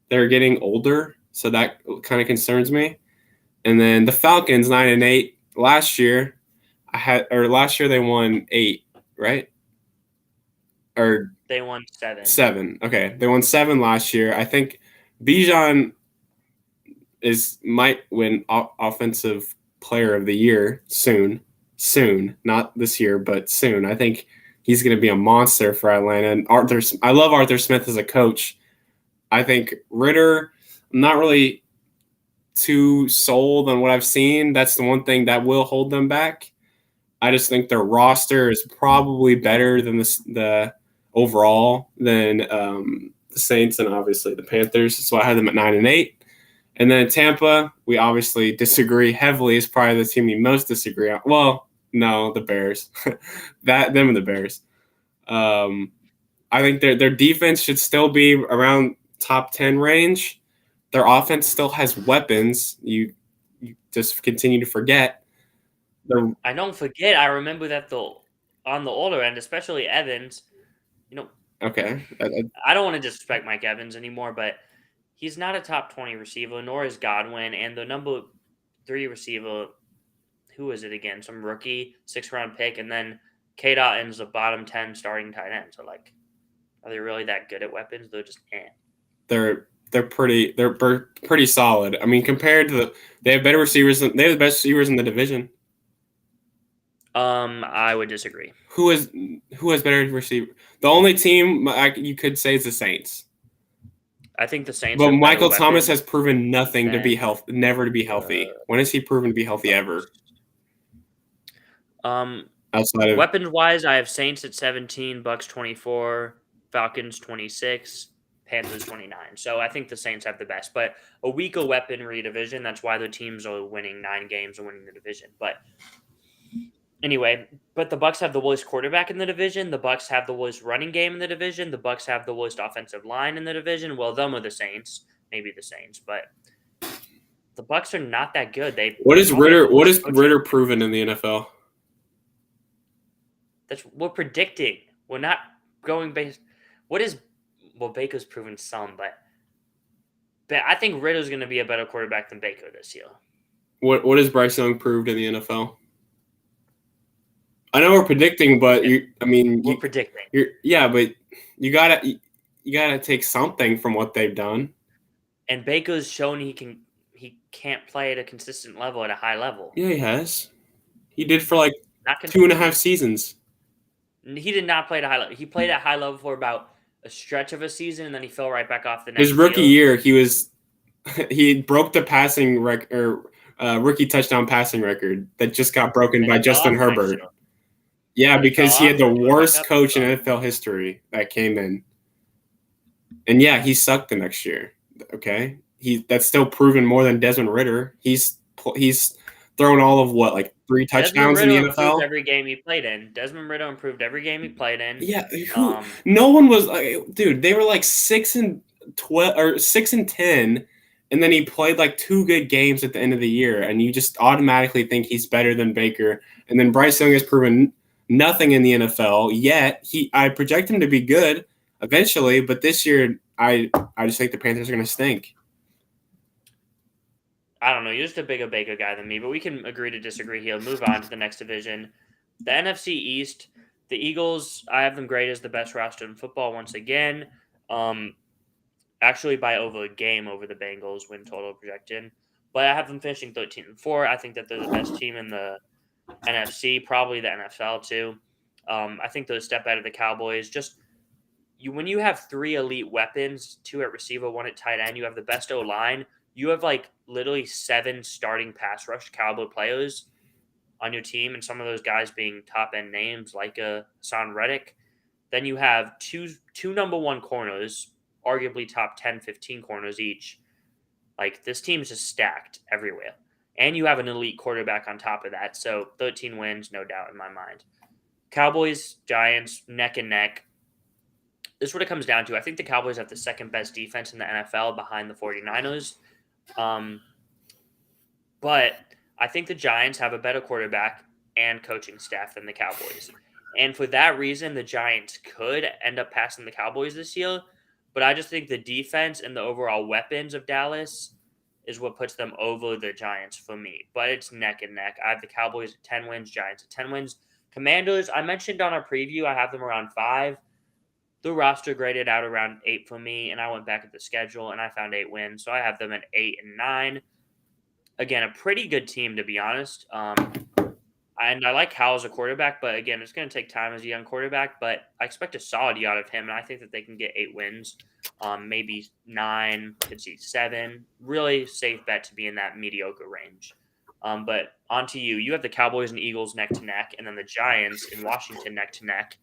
they're getting older, so that kind of concerns me. And then the Falcons 9-8 last year. Last year they won 8, right? Or they won 7. 7. Okay, they won 7 last year. I think Bijan might win offensive player of the year soon. Soon, not this year, but soon. I think he's going to be a monster for Atlanta. And I love Arthur Smith as a coach. I think Ritter, I'm not really too sold on what I've seen. That's the one thing that will hold them back. I just think their roster is probably better than the overall than the Saints and obviously the Panthers. So I had them at 9-8. And then Tampa, we obviously disagree heavily. Is probably the team we most disagree on. Well, no, the Bears. Them and the Bears. I think their defense should still be around top 10 range. Their offense still has weapons. You just continue to forget. I don't forget. I remember that on the older end, especially Evans. Okay. I don't want to disrespect Mike Evans anymore, but he's not a top 20 receiver, nor is Godwin. And the number 3 receiver, who is it again? Some rookie, 6th-round pick, and then K. Dotton's the bottom 10 starting tight end. So, are they really that good at weapons? They're just They're pretty solid. I mean, compared to they have better receivers. They have the best receivers in the division. I would disagree. Who has better receiver? The only team you could say is the Saints. I think the Saints. But Michael Thomas has proven never to be healthy. When has he proven to be healthy ever? Outside of weapons-wise, I have Saints at 17, Bucks 24, Falcons 26, Panthers 29. So I think the Saints have the best, but a weaker weaponry division. That's why the teams are winning 9 games and winning the division. But anyway, the Bucks have the worst quarterback in the division. The Bucks have the worst running game in the division. The Bucks have the worst offensive line in the division. Well, them are the Saints, maybe the Saints, but the Bucks are not that good. What is Ritter proven in the NFL? We're predicting. We're not going based. Baker's proven some, but I think Ritter's going to be a better quarterback than Baker this year. What has Bryce Young proved in the NFL? I know we're predicting, but We're predicting. but you gotta take something from what they've done. And Baker's shown he can't play at a consistent level, at a high level. Yeah, he has. He did for like Not 2.5 seasons. He did not play at a high level. He played at high level for about a stretch of a season, and then he fell right back off the next His rookie year. year, he broke the passing record, rookie touchdown passing record that just got broken by Justin Herbert. Yeah, because he had the worst coach in NFL history that came in. And yeah, he sucked the next year. Okay, that's still proven more than Desmond Ritter. He's thrown all of like 3 touchdowns in the NFL. Every game he played in. Desmond Ritter improved every game he played in. Yeah, no one was dude. They were like 6-12 or 6-10, and then he played like 2 good games at the end of the year, and you just automatically think he's better than Baker. And then Bryce Young has proven nothing in the NFL yet. I project him to be good eventually, but this year I just think the Panthers are going to stink. I don't know. You're just a bigger Baker guy than me, but we can agree to disagree here. Move on to the next division. The NFC East, the Eagles, I have them great as the best roster in football once again. Actually by over a game over the Bengals win total projected. But I have them finishing 13-4. I think that they're the best team in the NFC, probably the NFL too. I think they'll step out of the Cowboys. When you have 3 elite weapons, 2 at receiver, 1 at tight end, you have the best O-line. You have like literally 7 starting pass rush Cowboy players on your team, and some of those guys being top end names like Hassan Reddick. Then you have two number 1 corners, arguably top 10, 15 corners each. Like, this team is just stacked everywhere. And you have an elite quarterback on top of that. So 13 wins, no doubt in my mind. Cowboys, Giants, neck and neck. This is what it comes down to. I think the Cowboys have the second best defense in the NFL behind the 49ers. But I think the Giants have a better quarterback and coaching staff than the Cowboys. And for that reason, the Giants could end up passing the Cowboys this year. But I just think the defense and the overall weapons of Dallas is what puts them over the Giants for me. But it's neck and neck. I have the Cowboys at 10 wins, Giants at 10 wins. Commanders, I mentioned on our preview, I have them around 5. The roster graded out around 8 for me, and I went back at the schedule, and I found 8 wins. So I have them at 8 and 9. Again, a pretty good team, to be honest. And I like Howell as a quarterback, but again, it's going to take time as a young quarterback. But I expect a solid year out of him, and I think that they can get 8 wins, maybe 9, could see 7. Really safe bet to be in that mediocre range. But on to you. You have the Cowboys and Eagles neck to neck, and then the Giants in Washington neck to neck,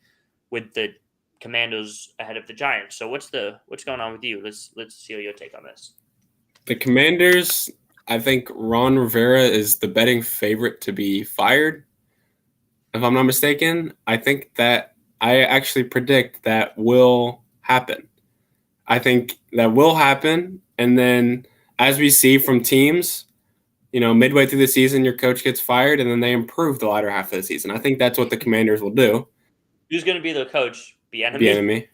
with the Commanders ahead of the Giants. So what's going on with you? Let's see your take on this. The Commanders, I think Ron Rivera is the betting favorite to be fired. If I'm not mistaken, I think that I actually predict that will happen. I think that will happen. And then as we see from teams, midway through the season, your coach gets fired and then they improve the latter half of the season. I think that's what the Commanders will do. Who's going to be the coach? Bieniemy.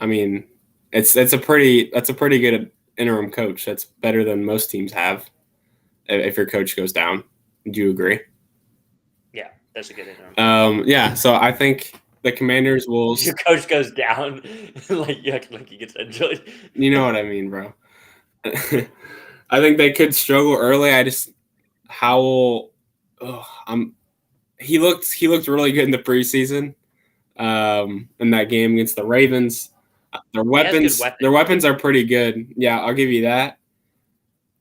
I mean, it's a pretty good interim coach. That's better than most teams have. If your coach goes down, do you agree? Yeah, that's a good interim. Yeah. So I think the Commanders will. Your coach goes down, like he gets injured. You know what I mean, bro. I think they could struggle early. Howell. He looked really good in the preseason. In that game against the Ravens. Their weapons are pretty good. Yeah, I'll give you that.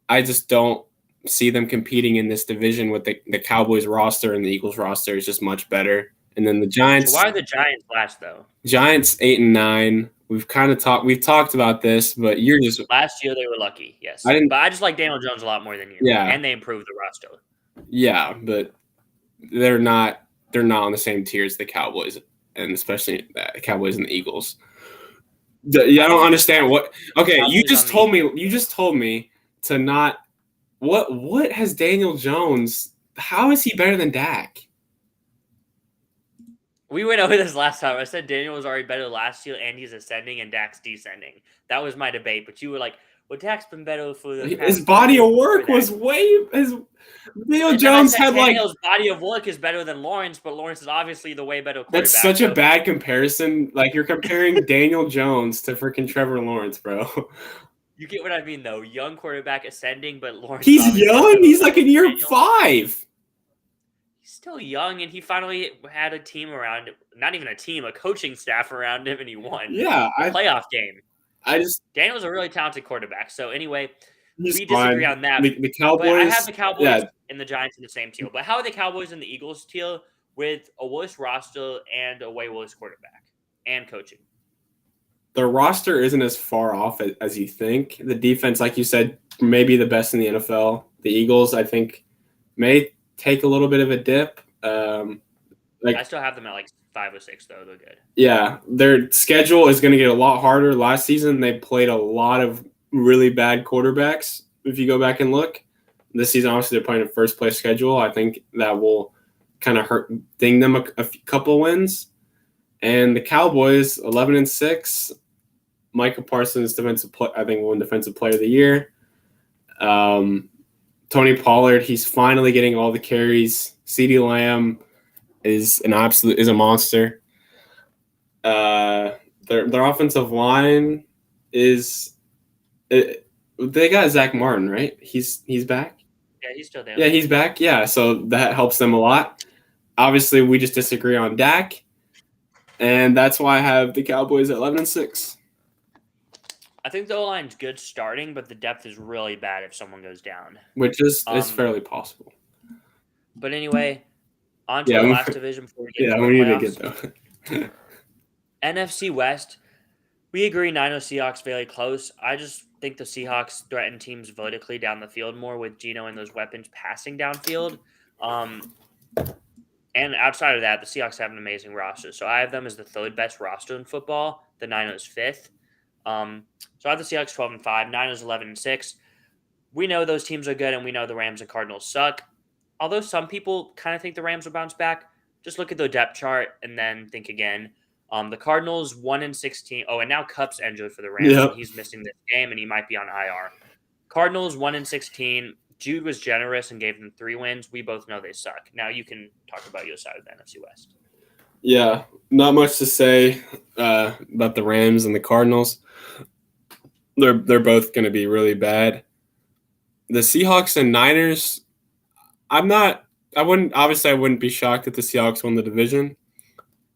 I just don't see them competing in this division with the Cowboys roster, and the Eagles roster is just much better. And then the Giants. So why are the Giants last though? Giants 8 and 9. We've talked about this, but you're just last year they were lucky, yes. But I just like Daniel Jones a lot more than you. Yeah. And they improved the roster. Yeah, but they're not on the same tier as the Cowboys, and especially the Cowboys and the Eagles. I don't understand what. Okay, you just told me to not. What has Daniel Jones? How is he better than Dak? We went over this last time. I said Daniel was already better last year, and he's ascending, and Dak's descending. That was my debate. But you were like, Well, Dak's been better for the past His body of work was that. way. Daniel And then I Jones said had like. Tannehill's body of work is better than Lawrence, but Lawrence is obviously the way better That's quarterback. such a So bad comparison. Like you're comparing Daniel Jones to freaking Trevor Lawrence, bro. you get what I mean, though. Young quarterback ascending, but Lawrence is He's obviously young. better He's like than in year Daniel. 5. He's still young, and he finally had a team around him. Not even a team, a coaching staff around him, and he won Yeah, a playoff game. I just Daniel's a really talented quarterback. So anyway, he's we disagree fine. on that. The But I have Cowboys, the Cowboys yeah, and the Giants in the same tier. But how are the Cowboys and the Eagles tier with a worse roster and a way worse quarterback and coaching? their roster isn't as far off as you think. The defense, like you said, maybe the best in the NFL. The Eagles, I think, may take a little bit of a dip. I still have them at like 5 or 6, though. They're good. Yeah, their schedule is going to get a lot harder. Last season, they played a lot of really bad quarterbacks. If you go back and look, this season, obviously, they're playing a first place schedule. I think that will kind of ding them a couple wins. And the Cowboys, 11-6. Micah Parsons, I think, won Defensive Player of the Year. Tony Pollard, he's finally getting all the carries. CeeDee Lamb is a monster. Their offensive line they got Zach Martin, right? He's back. Yeah, he's still there. Yeah, he's back. Yeah, so that helps them a lot. Obviously, we just disagree on Dak, and that's why I have the Cowboys at 11-6. I think the O-line's good starting, but the depth is really bad if someone goes down. Which is fairly possible. But anyway, on to the last division before we get to we need playoffs. to get though. NFC West, we agree Niners Seahawks very close. I just think the Seahawks threaten teams vertically down the field more with Geno and those weapons passing downfield. And outside of that, the Seahawks have an amazing roster. So I have them as the third best roster in football, the Niners fifth. So I have the Seahawks 12-5, Niners 11-6. We know those teams are good, and we know the Rams and Cardinals suck. Although some people kind of think the Rams will bounce back, just look at their depth chart and then think again. The Cardinals 1-16. Oh, and now Kupp's injured for the Rams. Yep. And he's missing this game, and he might be on IR. Cardinals 1-16. Jude was generous and gave them 3 wins. We both know they suck. Now you can talk about your side of the NFC West. Yeah, not much to say about the Rams and the Cardinals. They're both going to be really bad. The Seahawks and Niners, I wouldn't be shocked if the Seahawks won the division.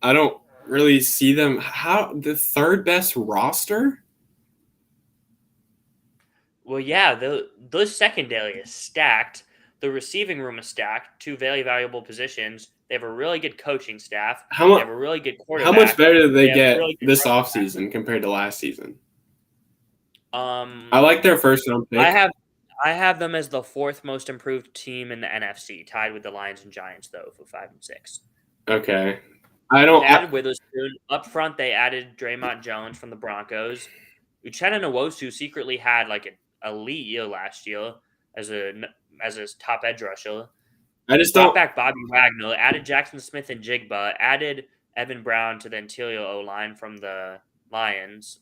I don't really see them. How the third best roster? Well, yeah, the secondary is stacked. The receiving room is stacked. 2 very valuable positions. They have a really good coaching staff. They have a really good quarterback. How much better did they get really this offseason compared to last season? I like their first round pick. I have them as the 4th most improved team in the NFC, tied with the Lions and Giants, though, for 5 and 6. Okay. They added Witherspoon. Up front, they added Draymond Jones from the Broncos. Uchenna Nwosu secretly had like an elite year last year as a top edge rusher. I just brought back Bobby Wagner, added Jackson Smith and Jigba, added Evan Brown to the interior O-line from the Lions.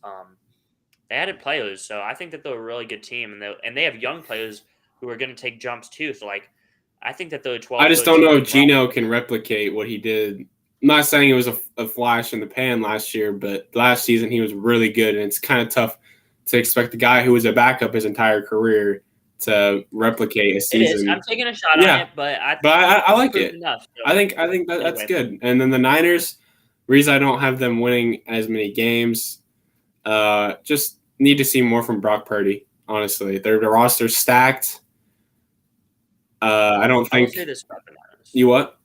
They added players, so I think that they're a really good team, and they have young players who are going to take jumps too. So I think that they're 12. I just don't know if Geno can replicate what he did. I'm not saying it was a flash in the pan last year, but last season he was really good, and it's kind of tough to expect the guy who was a backup his entire career to replicate a season. It is. I'm taking a shot on it, but I like it. Enough, so. I think that's good. And then the Niners, the reason I don't have them winning as many games, just need to see more from Brock Purdy. Honestly, their roster's stacked. I don't think. I will say this about the Niners. You what?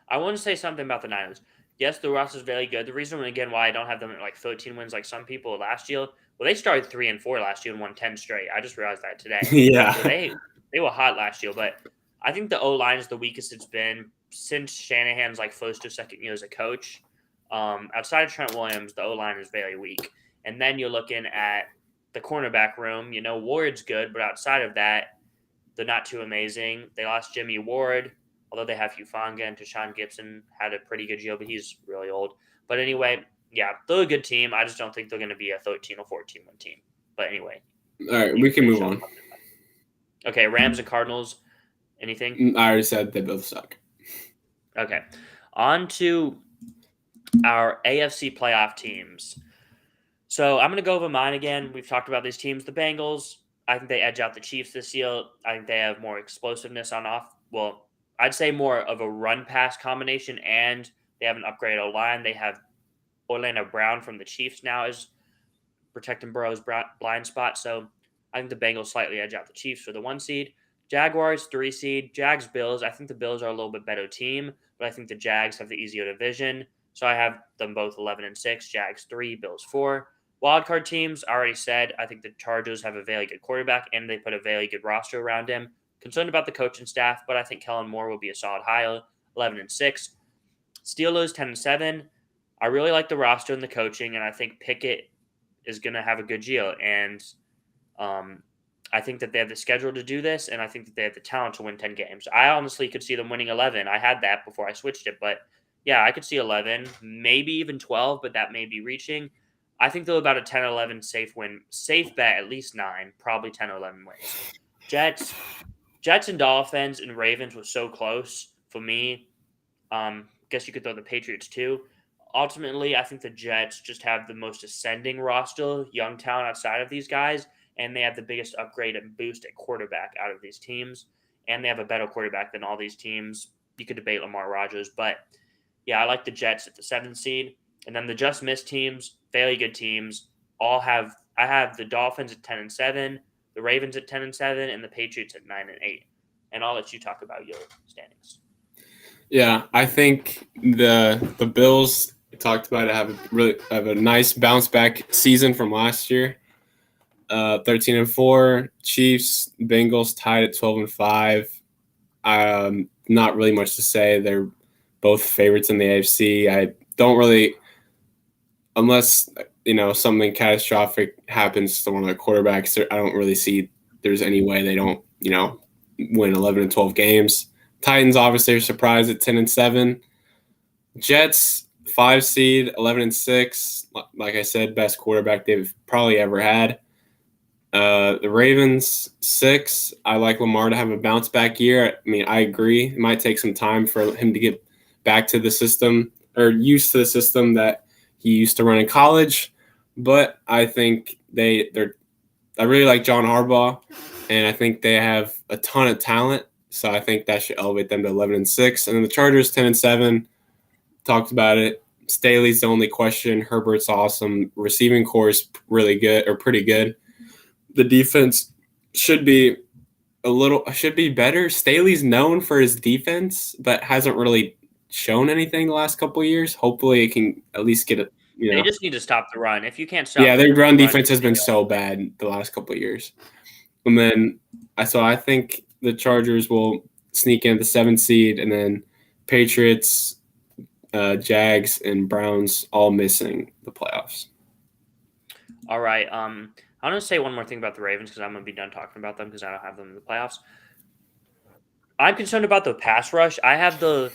I want to say something about the Niners. Yes, the roster's very good. The reason, again, why I don't have them at like 13 wins like some people last year, well, they started 3-4 last year and won 10 straight. I just realized that today. Yeah. So they were hot last year, but I think the O-line is the weakest it's been since Shanahan's like first or second year as a coach. Outside of Trent Williams, the O-line is very weak. And then you're looking at the cornerback room. You know, Ward's good, but outside of that, they're not too amazing. They lost Jimmy Ward, although they have Hufanga, and Tashawn Gibson had a pretty good year, but he's really old. But anyway, yeah, they're a good team. I just don't think they're going to be a 13 or 14 win team. But anyway, All right, we can move on. Okay, Rams and Cardinals. Anything? I already said they both suck. Okay. On to our AFC playoff teams. So I'm going to go over mine again. We've talked about these teams. The Bengals, I think they edge out the Chiefs this year. I think they have more explosiveness on off. Well, I'd say more of a run pass combination, and they have an upgraded O line. They have Orlando Brown from the Chiefs now is protecting Burrow's blind spot. So I think the Bengals slightly edge out the Chiefs for the 1 seed. Jaguars 3 seed. Jags Bills. I think the Bills are a little bit better team, but I think the Jags have the easier division. So I have them both 11-6. Jags 3, Bills 4. Wildcard teams, I already said, I think the Chargers have a very good quarterback and they put a very good roster around him. Concerned about the coaching staff, but I think Kellen Moore will be a solid hire. 11-6. Steelers 10-7. I really like the roster and the coaching, and I think Pickett is going to have a good year. And I think that they have the schedule to do this, and I think that they have the talent to win 10 games. I honestly could see them winning 11. I had that before I switched it, but yeah, I could see 11, maybe even 12, but that may be reaching. I think they're about a 10-11 safe win. Safe bet, at least 9, probably 10 or 11 wins. Jets and Dolphins and Ravens was so close for me. Guess you could throw the Patriots too. Ultimately, I think the Jets just have the most ascending roster, young talent outside of these guys, and they have the biggest upgrade and boost at quarterback out of these teams. And they have a better quarterback than all these teams. You could debate Lamar Rodgers, but yeah, I like the Jets at the 7th seed. And then the just missed teams, fairly good teams, I have the Dolphins at 10-7, the Ravens at 10-7, and the Patriots at 9-8. And I'll let you talk about your standings. Yeah, I think the Bills talked about it have a nice bounce back season from last year. 13-4. Chiefs, Bengals tied at 12-5. Not really much to say. They're both favorites in the AFC. I don't really, unless something catastrophic happens to one of the quarterbacks, I don't really see there's any way they don't win 11 and 12 games. Titans obviously are surprised at 10-7. Jets 5 seed, 11-6. Like I said, best quarterback they've probably ever had. The Ravens 6. I like Lamar to have a bounce back year. I mean, I agree. It might take some time for him to get back to the system or used to the system that he used to run in college. But I think I really like John Harbaugh, and I think they have a ton of talent. So I think that should elevate them to 11-6. And then the Chargers 10-7. Talked about it. Staley's the only question. Herbert's awesome. Receiving core is really good or pretty good. The defense should be better. Staley's known for his defense, but hasn't really shown anything the last couple of years. Hopefully, it can at least get it. They just need to stop the run. If you can't stop, their run defense has been so bad the last couple of years. And then, I think the Chargers will sneak in the 7th seed, and then Patriots, Jags, and Browns all missing the playoffs. All right. I'm going to say one more thing about the Ravens because I'm going to be done talking about them because I don't have them in the playoffs. I'm concerned about the pass rush. I have the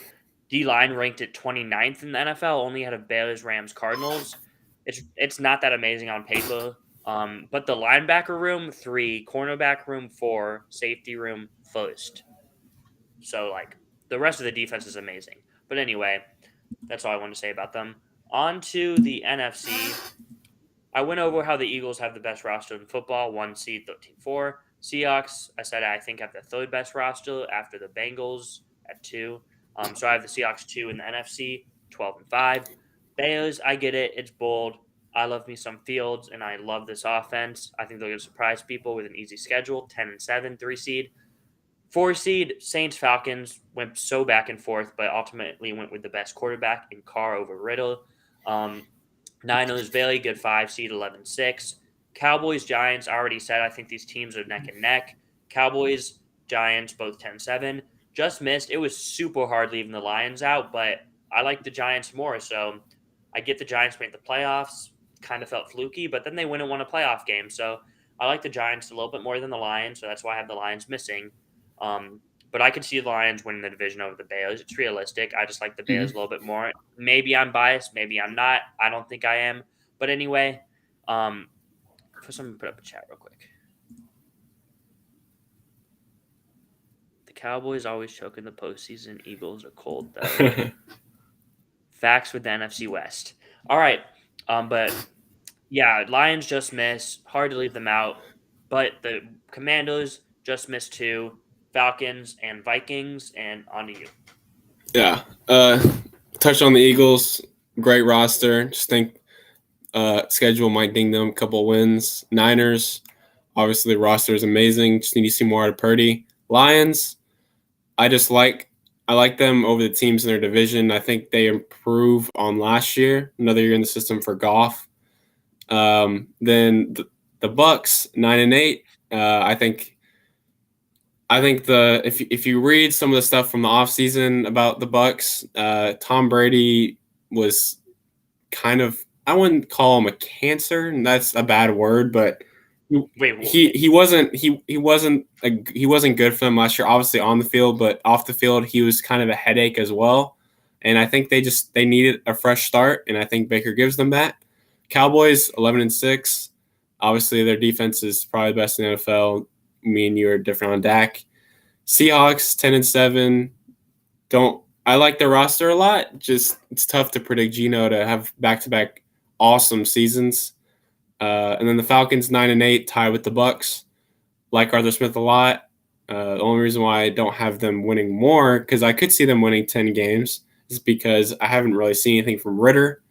D-line ranked at 29th in the NFL, only ahead of Bears, Rams, Cardinals. It's not that amazing on paper. But the linebacker room, 3, cornerback room, 4, safety room, 1st. So, the rest of the defense is amazing. But anyway, that's all I want to say about them. On to the NFC. I went over how the Eagles have the best roster in football, 1 seed, 13-4. Seahawks, I said I think have the 3rd best roster after the Bengals at 2. So I have the Seahawks 2 in the NFC, 12-5. Bears, I get it. It's bold. I love me some Fields, and I love this offense. I think they're going to surprise people with an easy schedule, 10-7, 3 seed. 4 seed, Saints, Falcons went so back and forth, but ultimately went with the best quarterback in Carr over Riddle. Niners, very good 5 seed, 11-6. Cowboys, Giants, I already said I think these teams are neck and neck. Cowboys, Giants, both 10-7. Just missed. It was super hard leaving the Lions out, but I like the Giants more. So I get the Giants made the playoffs. Kind of felt fluky, but then they went and won a playoff game. So I like the Giants a little bit more than the Lions, so that's why I have the Lions missing. But I could see the Lions winning the division over the Bears. It's realistic. I just like the Bears a little bit more. Maybe I'm biased. Maybe I'm not. I don't think I am. But anyway, for someone put up a chat real quick. Cowboys always choke in the postseason. Eagles are cold though. Facts with the NFC West. All right. But yeah, Lions just miss. Hard to leave them out. But the Commandos just missed too. Falcons and Vikings, and on to you. Yeah. Touch on the Eagles. Great roster. Just think schedule might ding them a couple wins. Niners, obviously the roster is amazing. Just need to see more out of Purdy. Lions, I like them over the teams in their division. I think they improve on last year. Another year in the system for Goff. Then the Bucks 9-8. I think the if you read some of the stuff from the offseason about the Bucks, Tom Brady was kind of, I wouldn't call him a cancer, and that's a bad word, but Wait, he wasn't good for them last year. Obviously on the field, but off the field he was kind of a headache as well. And I think they needed a fresh start, and I think Baker gives them that. Cowboys 11-6. Obviously their defense is probably the best in the NFL. Me and you are different on Dak. Seahawks 10-7. I like the roster a lot. Just it's tough to predict Geno to have back-to-back awesome seasons. And then the Falcons 9-8, tied with the Bucks. Like Arthur Smith a lot. The only reason why I don't have them winning more, because I could see them winning 10 games, is because I haven't really seen anything from Ritter,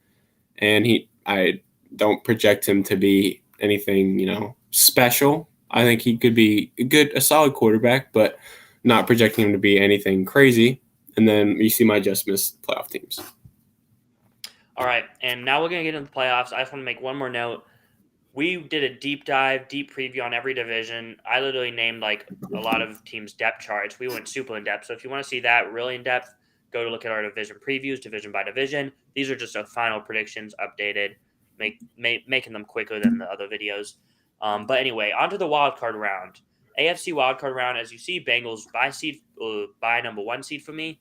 and I don't project him to be anything special. I think he could be a solid quarterback, but not projecting him to be anything crazy. And then you see my just missed playoff teams. All right, and now we're going to get into the playoffs. I just want to make one more note. We did a deep preview on every division. I literally named like a lot of teams' depth charts. We went super in depth. So if you want to see that really in depth, go to look at our division previews, division by division. These are just our final predictions, updated, making them quicker than the other videos. But anyway, on to the wild card round. AFC wild card round, as you see, Bengals by number 1 seed for me.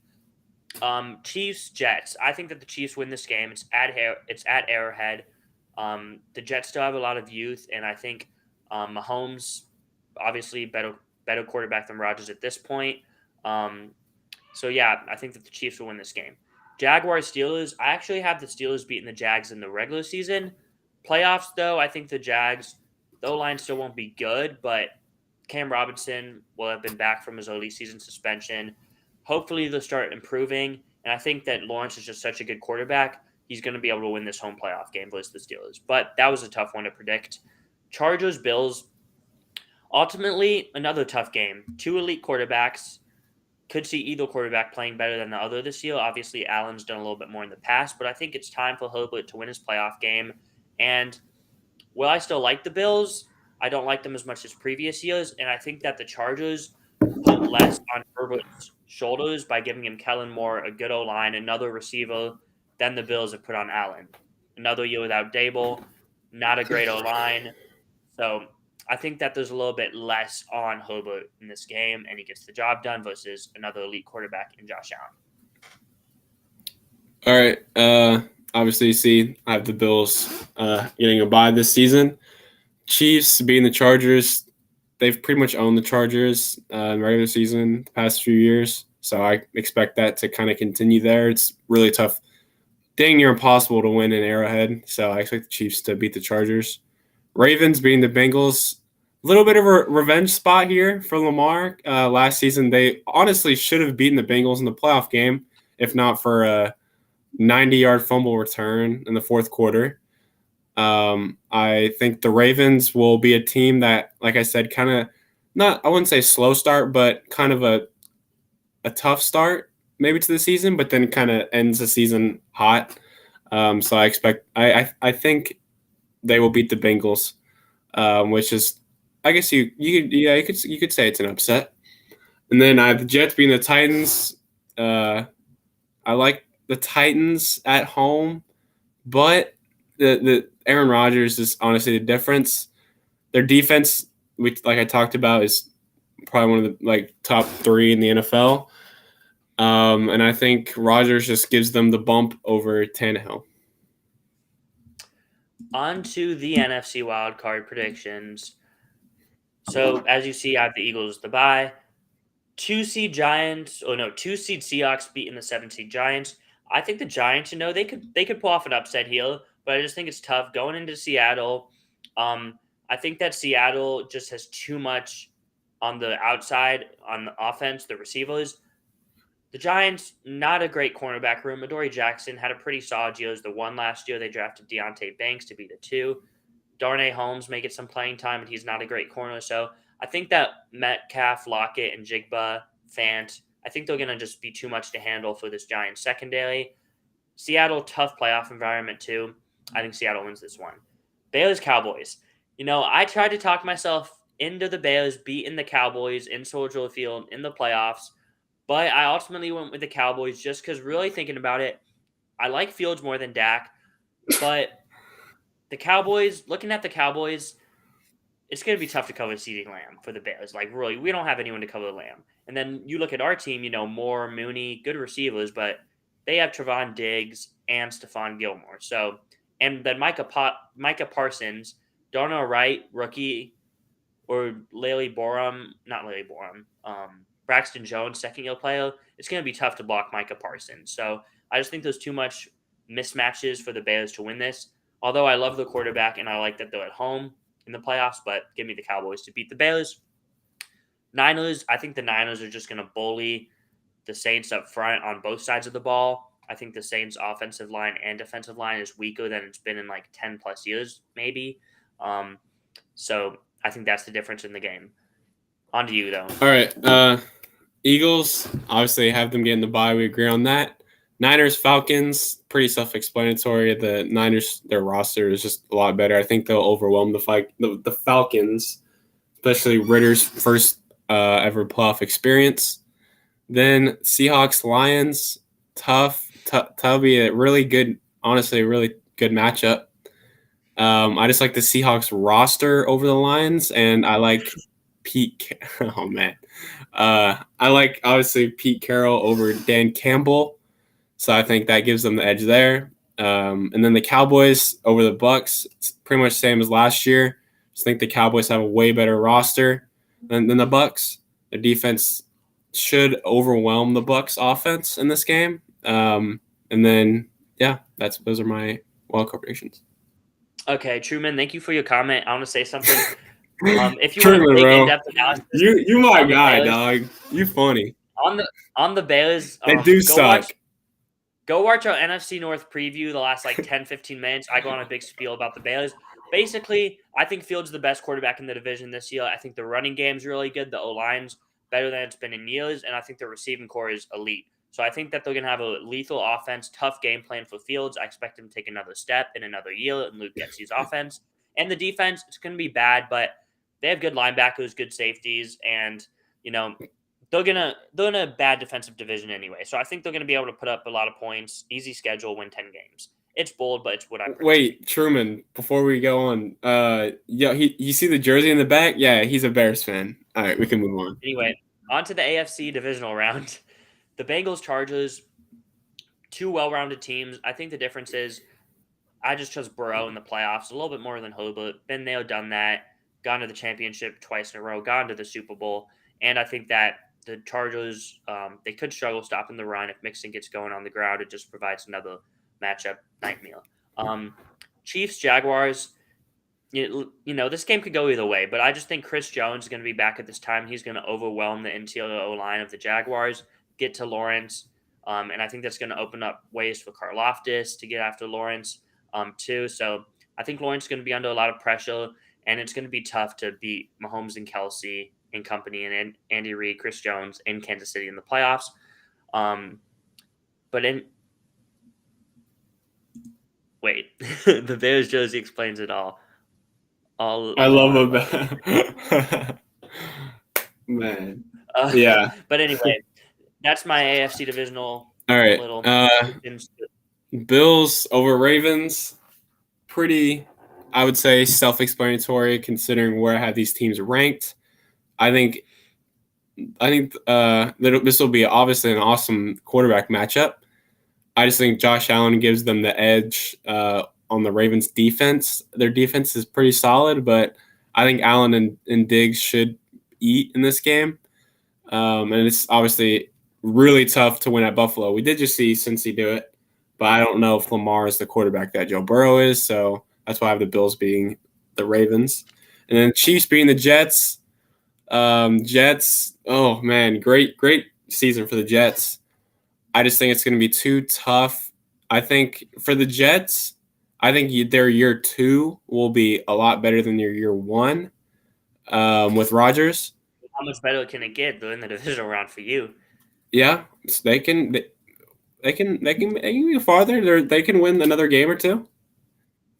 Chiefs, Jets. I think that the Chiefs win this game. It's at Arrowhead. The Jets still have a lot of youth, and I think Mahomes, obviously better quarterback than Rodgers at this point. So yeah, I think that the Chiefs will win this game. Jaguars, Steelers. I actually have the Steelers beating the Jags in the regular season. Playoffs, though, I think the Jags, the O-line still won't be good, but Cam Robinson will have been back from his early season suspension. Hopefully they'll start improving, and I think that Lawrence is just such a good quarterback. He's going to be able to win this home playoff game versus the Steelers. But that was a tough one to predict. Chargers, Bills. Ultimately, another tough game. 2 elite quarterbacks. Could see either quarterback playing better than the other this year. Obviously, Allen's done a little bit more in the past, but I think it's time for Herbert to win his playoff game. And while I still like the Bills, I don't like them as much as previous years, and I think that the Chargers put less on Herbert's shoulders by giving him Kellen Moore, a good O-line, another receiver, than the Bills have put on Allen. Another year without Dable, not a great O-line. So I think that there's a little bit less on Herbert in this game, and he gets the job done versus another elite quarterback in Josh Allen. All right. Obviously, you see I have the Bills getting a bye this season. Chiefs beating the Chargers. They've pretty much owned the Chargers in regular season the past few years. So I expect that to kind of continue there. It's really tough. Dang near impossible to win in Arrowhead. So I expect the Chiefs to beat the Chargers. Ravens beating the Bengals. A little bit of a revenge spot here for Lamar. Last season, they honestly should have beaten the Bengals in the playoff game, if not for a 90-yard fumble return in the fourth quarter. I think the Ravens will be a team that, like I said, kind of I wouldn't say slow start, but kind of a tough start maybe to the season, but then kind of ends the season hot. So I think they will beat the Bengals, which is, I guess you could say it's an upset. And then I have the Jets being the Titans. I like the Titans at home, but the Aaron Rodgers is honestly the difference. Their defense, which like I talked about, is probably one of the top 3 in the NFL. And I think Rodgers just gives them the bump over Tannehill. On to the NFC wildcard predictions. So as you see, I have the Eagles the bye. 2 seed Seahawks beating the 7 seed Giants. I think the Giants, they could pull off an upset here, but I just think it's tough going into Seattle. I think that Seattle just has too much on the outside on the offense, the receivers. The Giants, not a great cornerback room. Adoree Jackson had a pretty solid year as the 1 last year. They drafted Deontay Banks to be the 2. Darnay Holmes may get some playing time, and he's not a great corner. So I think that Metcalf, Lockett, and Jigba, Fant, I think they're going to just be too much to handle for this Giants secondary. Seattle, tough playoff environment too. I think Seattle wins this one. Bears, Cowboys. I tried to talk myself into the Bears beating the Cowboys in Soldier Field in the playoffs, but I ultimately went with the Cowboys just because, really thinking about it, I like Fields more than Dak, but the Cowboys, looking at the Cowboys, it's going to be tough to cover CeeDee Lamb for the Bears. Like, really, we don't have anyone to cover Lamb. And then you look at our team, Moore, Mooney, good receivers, but they have Trevon Diggs and Stephon Gilmore. So, and then Micah Parsons, Darnell Wright, rookie, or Braxton Jones, second-year player, it's going to be tough to block Micah Parsons. So I just think there's too much mismatches for the Bears to win this. Although I love the quarterback and I like that they're at home in the playoffs, but give me the Cowboys to beat the Bears. Niners, I think the Niners are just going to bully the Saints up front on both sides of the ball. I think the Saints' offensive line and defensive line is weaker than it's been in like 10 plus years, maybe. So I think that's the difference in the game. On to you, though. All right. Eagles, obviously have them getting the bye. We agree on that. Niners, Falcons, pretty self-explanatory. The Niners, their roster is just a lot better. I think they'll overwhelm the Falcons, especially Ritter's first ever playoff experience. Then Seahawks, Lions, tough. That'll be a really good, honestly, a really good matchup. I just like the Seahawks roster over the Lions, and I like Pete. Oh man, I like obviously Pete Carroll over Dan Campbell, so I think that gives them the edge there. And then the Cowboys over the Bucks, it's pretty much same as last year. Just think the Cowboys have a way better roster than the Bucks. Their defense should overwhelm the Bucks offense in this game. And then those are my wildcard predictions. Okay, Truman, thank you for your comment. I want to say something. If you Truman, want to take bro, in-depth analysis, you my guy, Bears, dog. You funny. On the Bears, They do suck. Go watch our NFC North preview the last 10, 15 minutes. I go on a big spiel about the Bears. Basically, I think Fields is the best quarterback in the division this year. I think the running game's really good. The O-line's better than it's been in years, and I think the receiving core is elite. So I think that they're going to have a lethal offense, tough game plan for Fields. I expect him to take another step in another year in Luke Getsy's offense. And the defense, it's going to be bad, but they have good linebackers, good safeties, and, they're in a bad defensive division anyway. So I think they're going to be able to put up a lot of points, easy schedule, win 10 games. It's bold, but it's what I'm predicting. Wait, Truman, before we go on, you see the jersey in the back? Yeah, he's a Bears fan. All right, we can move on. Anyway, on to the AFC divisional round. The Bengals, Chargers, two well-rounded teams. I think the difference is I just chose Burrow in the playoffs a little bit more than Herbert. Been there, done that. Gone to the championship twice in a row. Gone to the Super Bowl. And I think that the Chargers, they could struggle stopping the run. If Mixon gets going on the ground, it just provides another matchup nightmare. Chiefs, Jaguars, this game could go either way, but I just think Chris Jones is going to be back at this time. He's going to overwhelm the interior O-line of the Jaguars, get to Lawrence, and I think that's going to open up ways for Karlaftis to get after Lawrence too. So I think Lawrence is going to be under a lot of pressure, and it's going to be tough to beat Mahomes and Kelsey and company and Andy Reid, Chris Jones in Kansas City in the playoffs. The Bears jersey explains it all. I love that. Man. Yeah. But anyway, that's my AFC divisional. All right. Bills over Ravens. Pretty, I would say, self-explanatory considering where I have these teams ranked. I think this will be obviously an awesome quarterback matchup. I just think Josh Allen gives them the edge on the Ravens' defense. Their defense is pretty solid, but I think Allen and Diggs should eat in this game. And it's obviously really tough to win at Buffalo. We did just see Cincy do it, but I don't know if Lamar is the quarterback that Joe Burrow is, so that's why I have the Bills beating the Ravens. And then Chiefs beating the Jets. Jets, oh man, great season for the Jets. I just think it's going to be too tough. I think for the Jets, I think their year 2 will be a lot better than their year 1 with Rodgers. How much better can it get in the divisional round for you? Yeah, they can go farther. They can win another game or two.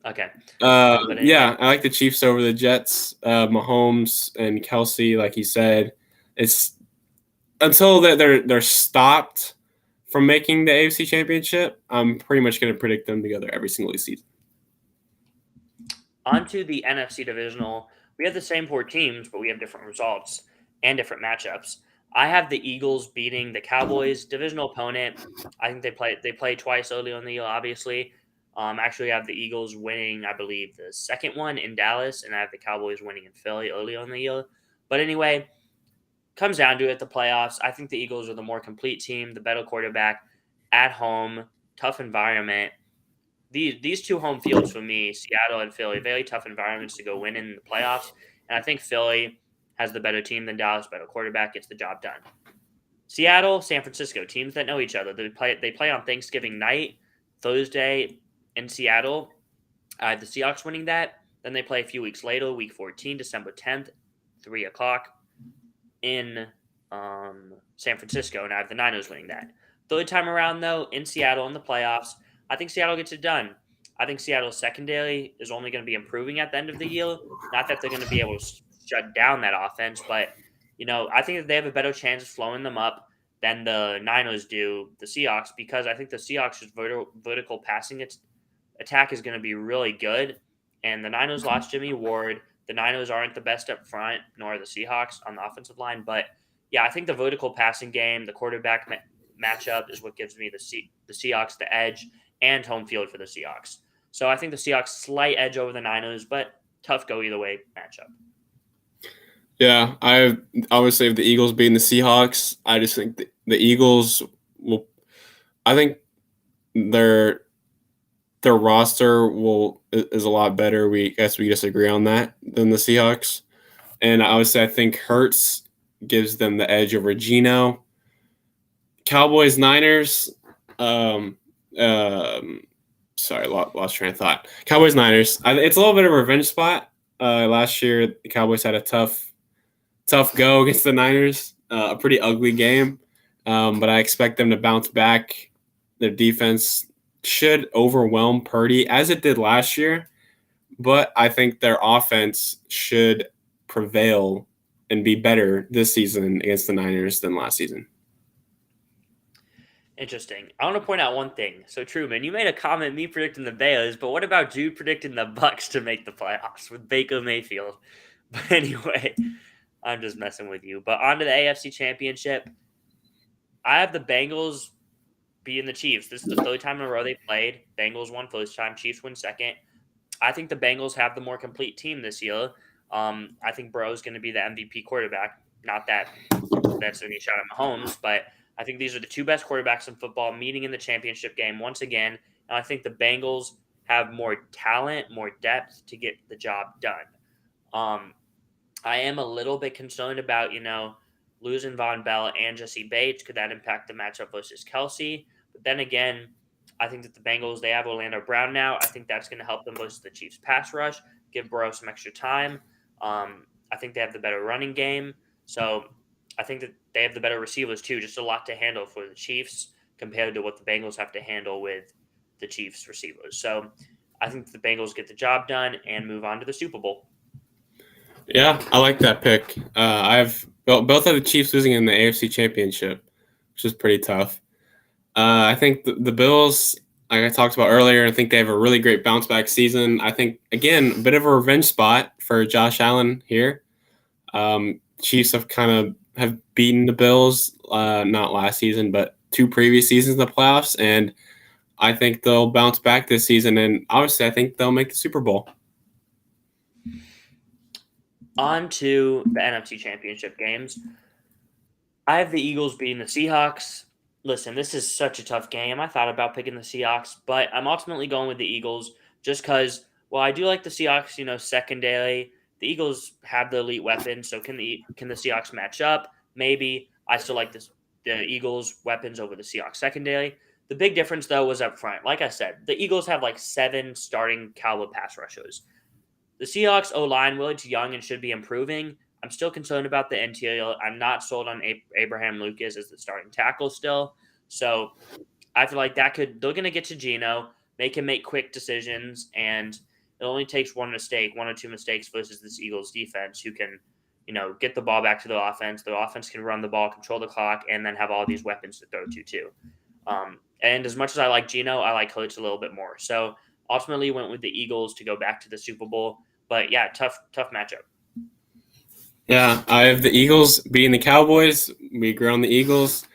Okay. But yeah, I like the Chiefs over the Jets. Mahomes and Kelsey, like you said, it's until they're stopped from making the AFC Championship. I'm pretty much going to predict them together every single season. On to the NFC divisional. We have the same 4 teams, but we have different results and different matchups. I have the Eagles beating the Cowboys, divisional opponent. I think they play twice early on the year, obviously. Actually, I have the Eagles winning, I believe, the second one in Dallas, and I have the Cowboys winning in Philly early on the year. But anyway, comes down to it, the playoffs. I think the Eagles are the more complete team, the better quarterback, at home, tough environment. These 2 home fields for me, Seattle and Philly, very tough environments to go win in the playoffs. And I think Philly has the better team than Dallas, better quarterback, gets the job done. Seattle, San Francisco, teams that know each other. They play on Thanksgiving night, Thursday in Seattle. I have the Seahawks winning that. Then they play a few weeks later, week 14, December 10th, 3 o'clock in San Francisco, and I have the Niners winning that. Third time around, though, in Seattle in the playoffs, I think Seattle gets it done. I think Seattle's secondary is only going to be improving at the end of the year. Not that they're going to be able to shut down that offense, but I think that they have a better chance of slowing them up than the Niners do the Seahawks, because I think the Seahawks' vertical passing attack is going to be really good. And the Niners lost Jimmy Ward. The Niners aren't the best up front, nor the Seahawks on the offensive line. But yeah, I think the vertical passing game, the quarterback matchup is what gives me the Seahawks the edge, and home field for the Seahawks. So I think the Seahawks slight edge over the Niners, but tough go either way matchup. Yeah, I obviously have the Eagles beating the Seahawks. I just think the Eagles will. I think their roster is a lot better. We guess we disagree on that than the Seahawks, and obviously I think Hurts gives them the edge over Geno. Cowboys Niners. Sorry, lost train of thought. Cowboys Niners. It's a little bit of a revenge spot. Last year the Cowboys had a tough go against the Niners. A pretty ugly game, but I expect them to bounce back. Their defense should overwhelm Purdy as it did last year, but I think their offense should prevail and be better this season against the Niners than last season. Interesting. I want to point out one thing. So Truman, you made a comment me predicting the Bears, but what about Jude predicting the Bucks to make the playoffs with Baker Mayfield? But anyway, I'm just messing with you. But on to the AFC Championship. I have the Bengals beating the Chiefs. This is the third time in a row they played. Bengals won first time, Chiefs win second. I think the Bengals have the more complete team this year. I think Burrow's going to be the MVP quarterback. Not that that's any shot at Mahomes, but I think these are the 2 best quarterbacks in football meeting in the championship game once again. And I think the Bengals have more talent, more depth to get the job done. I am a little bit concerned about, losing Von Bell and Jesse Bates. Could that impact the matchup versus Kelsey? But then again, I think that the Bengals, they have Orlando Brown now. I think that's going to help them versus the Chiefs pass rush, give Burrow some extra time. I think they have the better running game. So I think that they have the better receivers too. Just a lot to handle for the Chiefs compared to what the Bengals have to handle with the Chiefs receivers. So I think the Bengals get the job done and move on to the Super Bowl. Yeah, I like that pick. I have both of the Chiefs losing in the AFC Championship, which is pretty tough. I think the Bills, like I talked about earlier, I think they have a really great bounce back season. I think, again, a bit of a revenge spot for Josh Allen here. Chiefs have beaten the Bills, not last season, but 2 previous seasons in the playoffs, and I think they'll bounce back this season, and obviously I think they'll make the Super Bowl. On to the NFC Championship games. I have the Eagles beating the Seahawks. Listen, this is such a tough game. I thought about picking the Seahawks, but I'm ultimately going with the Eagles just because, well, I do like the Seahawks, secondary. The Eagles have the elite weapons, so can the Seahawks match up? Maybe. I still like the Eagles' weapons over the Seahawks secondary. The big difference, though, was up front. Like I said, the Eagles have like 7 starting caliber pass rushers. The Seahawks O-line, well, it's young and should be improving. I'm still concerned about the interior. I'm not sold on Abraham Lucas as the starting tackle still. So I feel like they're going to get to Geno, make him make quick decisions, and it only takes one or two mistakes versus this Eagles defense who can, get the ball back to the offense. The offense can run the ball, control the clock, and then have all these weapons to throw to too. And as much as I like Geno, I like Hurts a little bit more. So ultimately went with the Eagles to go back to the Super Bowl. But yeah, tough matchup. Yeah, I have the Eagles beating the Cowboys. We agree on the Eagles.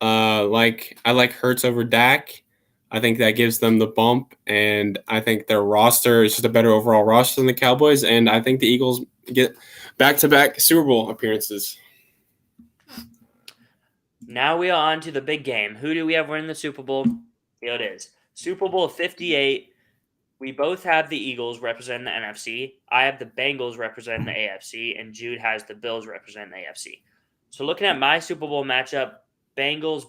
I like Hurts over Dak. I think that gives them the bump, and I think their roster is just a better overall roster than the Cowboys. And I think the Eagles get back-to-back Super Bowl appearances. Now we are on to the big game. Who do we have winning the Super Bowl? Here it is. Super Bowl 58. We both have the Eagles representing the NFC. I have the Bengals representing the AFC, and Jude has the Bills representing the AFC. So looking at my Super Bowl matchup, Bengals,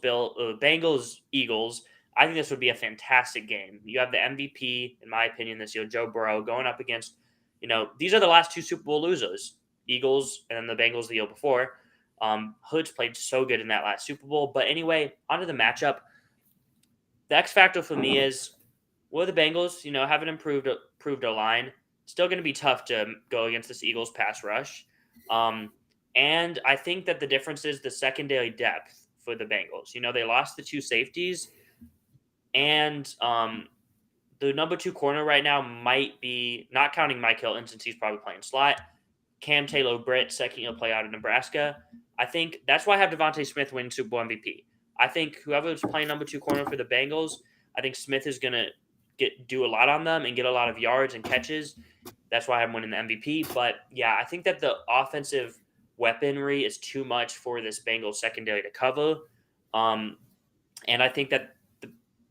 Eagles, I think this would be a fantastic game. You have the MVP, in my opinion, this year, Joe Burrow, going up against, these are the last 2 Super Bowl losers, Eagles and then the Bengals the year before. Hoods played so good in that last Super Bowl. But anyway, onto the matchup. The X factor for me is, well, the Bengals, haven't improved a line. Still going to be tough to go against this Eagles pass rush. And I think that the difference is the secondary depth for the Bengals. They lost the 2 safeties, and the number 2 corner right now might be, not counting Mike Hilton since he's probably playing slot, Cam Taylor-Britt, second-year play out of Nebraska. I think that's why I have Devontae Smith winning Super Bowl MVP. I think whoever's playing number 2 corner for the Bengals, I think Smith is going to do a lot on them and get a lot of yards and catches. That's why I'm winning the MVP. But yeah, I think that the offensive weaponry is too much for this Bengals secondary to cover. And I think that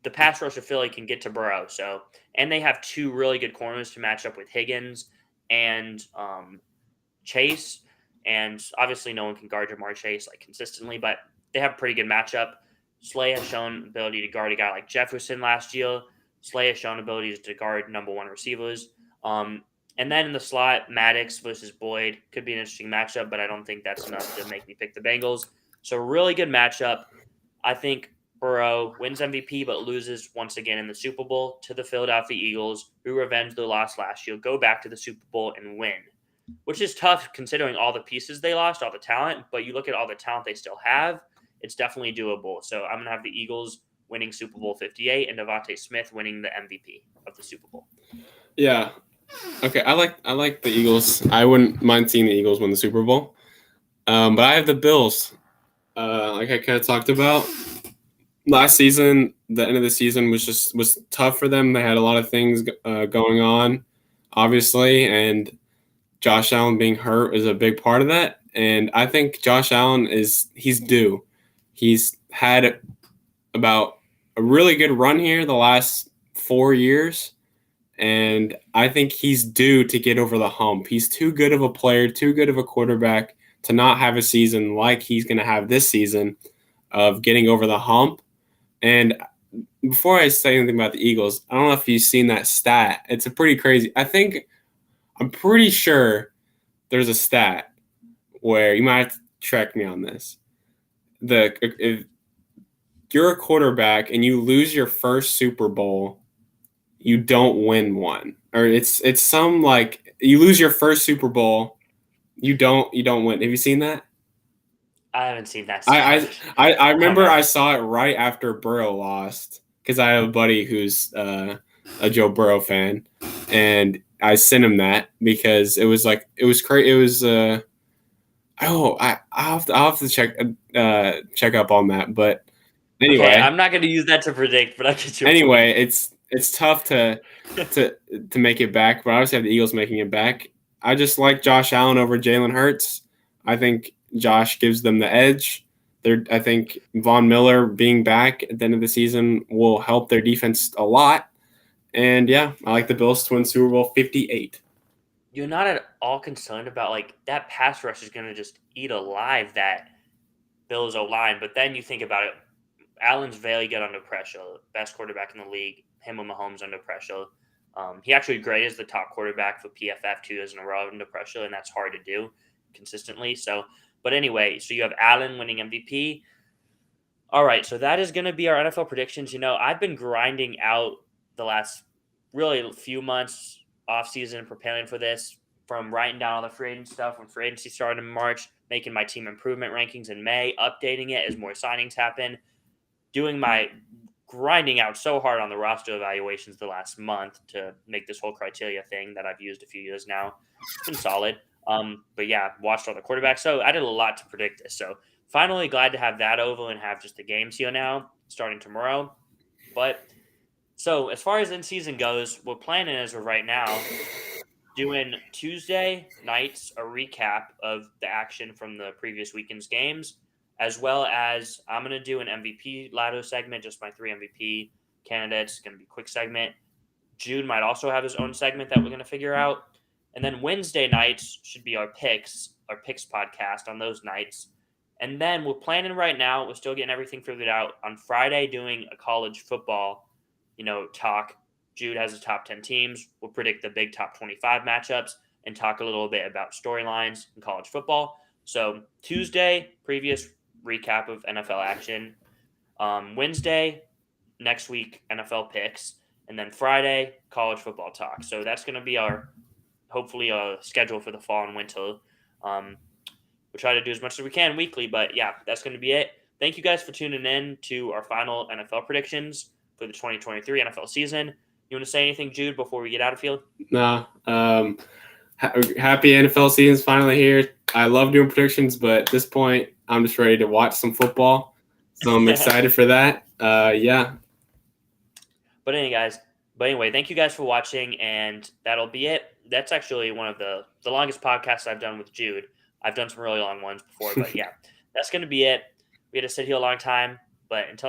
the pass rush of Philly can get to Burrow. So, and they have 2 really good corners to match up with Higgins and Chase. And obviously no one can guard Jamar Chase like consistently, but they have a pretty good matchup. Slay has shown ability to guard a guy like Jefferson last year. Slay has shown abilities to guard number 1 receivers. And then in the slot, Maddox versus Boyd could be an interesting matchup, but I don't think that's enough to make me pick the Bengals. So really good matchup. I think Burrow wins MVP but loses once again in the Super Bowl to the Philadelphia Eagles, who revenged their loss last year, go back to the Super Bowl and win, which is tough considering all the pieces they lost, all the talent. But you look at all the talent they still have, it's definitely doable. So I'm going to have the Eagles winning Super Bowl 58 and Devontae Smith winning the MVP of the Super Bowl. Yeah. Okay, I like the Eagles. I wouldn't mind seeing the Eagles win the Super Bowl. But I have the Bills. Like I kind of talked about last season, the end of the season was tough for them. They had a lot of things going on, obviously, and Josh Allen being hurt is a big part of that. And I think Josh Allen he's due. He's had about a really good run here the last 4 years. And I think he's due to get over the hump. He's too good of a player, too good of a quarterback to not have a season like he's going to have this season of getting over the hump. And before I say anything about the Eagles, I don't know if you've seen that stat. It's a pretty crazy. I'm pretty sure there's a stat where you might have to check me on this. If you're a quarterback and you lose your first Super Bowl, you don't win one, or it's some like you lose your first Super Bowl, you don't win. Have you seen that? I haven't seen that. I remember I saw it right after Burrow lost because I have a buddy who's a Joe Burrow fan, and I sent him that because it was crazy. It was I'll have to check up on that, but anyway, okay, I'm not going to use that to predict, but I'll get you. Anyway, it's tough to make it back, but I obviously have the Eagles making it back. I just like Josh Allen over Jalen Hurts. I think Josh gives them the edge. I think Von Miller being back at the end of the season will help their defense a lot. And yeah, I like the Bills to win Super Bowl 58. You're not at all concerned about like that pass rush is going to just eat alive that Bills O line, but then you think about it. Allen's very good under pressure, best quarterback in the league. Him and Mahomes under pressure. He actually graded as the top quarterback for PFF 2 years in a row under pressure, and that's hard to do consistently. So, but anyway, so you have Allen winning MVP. All right, so that is going to be our NFL predictions. I've been grinding out the last really few months off season preparing for this, from writing down all the free agent stuff when free agency started in March, making my team improvement rankings in May, updating it as more signings happen, doing my grinding out so hard on the roster evaluations the last month to make this whole criteria thing that I've used a few years now. It's been solid. But yeah, watched all the quarterbacks. So I did a lot to predict this. So finally glad to have that over and have just the games here now starting tomorrow. But so as far as in season goes, we're planning as of right now doing Tuesday nights a recap of the action from the previous weekend's games, as well as I'm going to do an MVP ladder segment, just my 3 MVP candidates. Going to be a quick segment. Jude might also have his own segment that we're going to figure out. And then Wednesday nights should be our picks podcast on those nights. And then we're planning right now, we're still getting everything figured out, on Friday doing a college football, talk. Jude has the top 10 teams. We'll predict the big top 25 matchups and talk a little bit about storylines in college football. So Tuesday, previous recap of NFL action. Wednesday, next week, NFL picks. And then Friday, college football talk. So that's going to be hopefully our schedule for the fall and winter. We'll try to do as much as we can weekly, but yeah, that's going to be it. Thank you guys for tuning in to our final NFL predictions for the 2023 NFL season. You want to say anything, Jude, before we get out of field? Nah. Happy NFL season's finally here. I love doing predictions, but at this point, I'm just ready to watch some football. So I'm excited for that. Yeah. But anyway, thank you guys for watching, and that'll be it. That's actually one of the longest podcasts I've done with Jude. I've done some really long ones before, but yeah, that's going to be it. We had to sit here a long time, but until next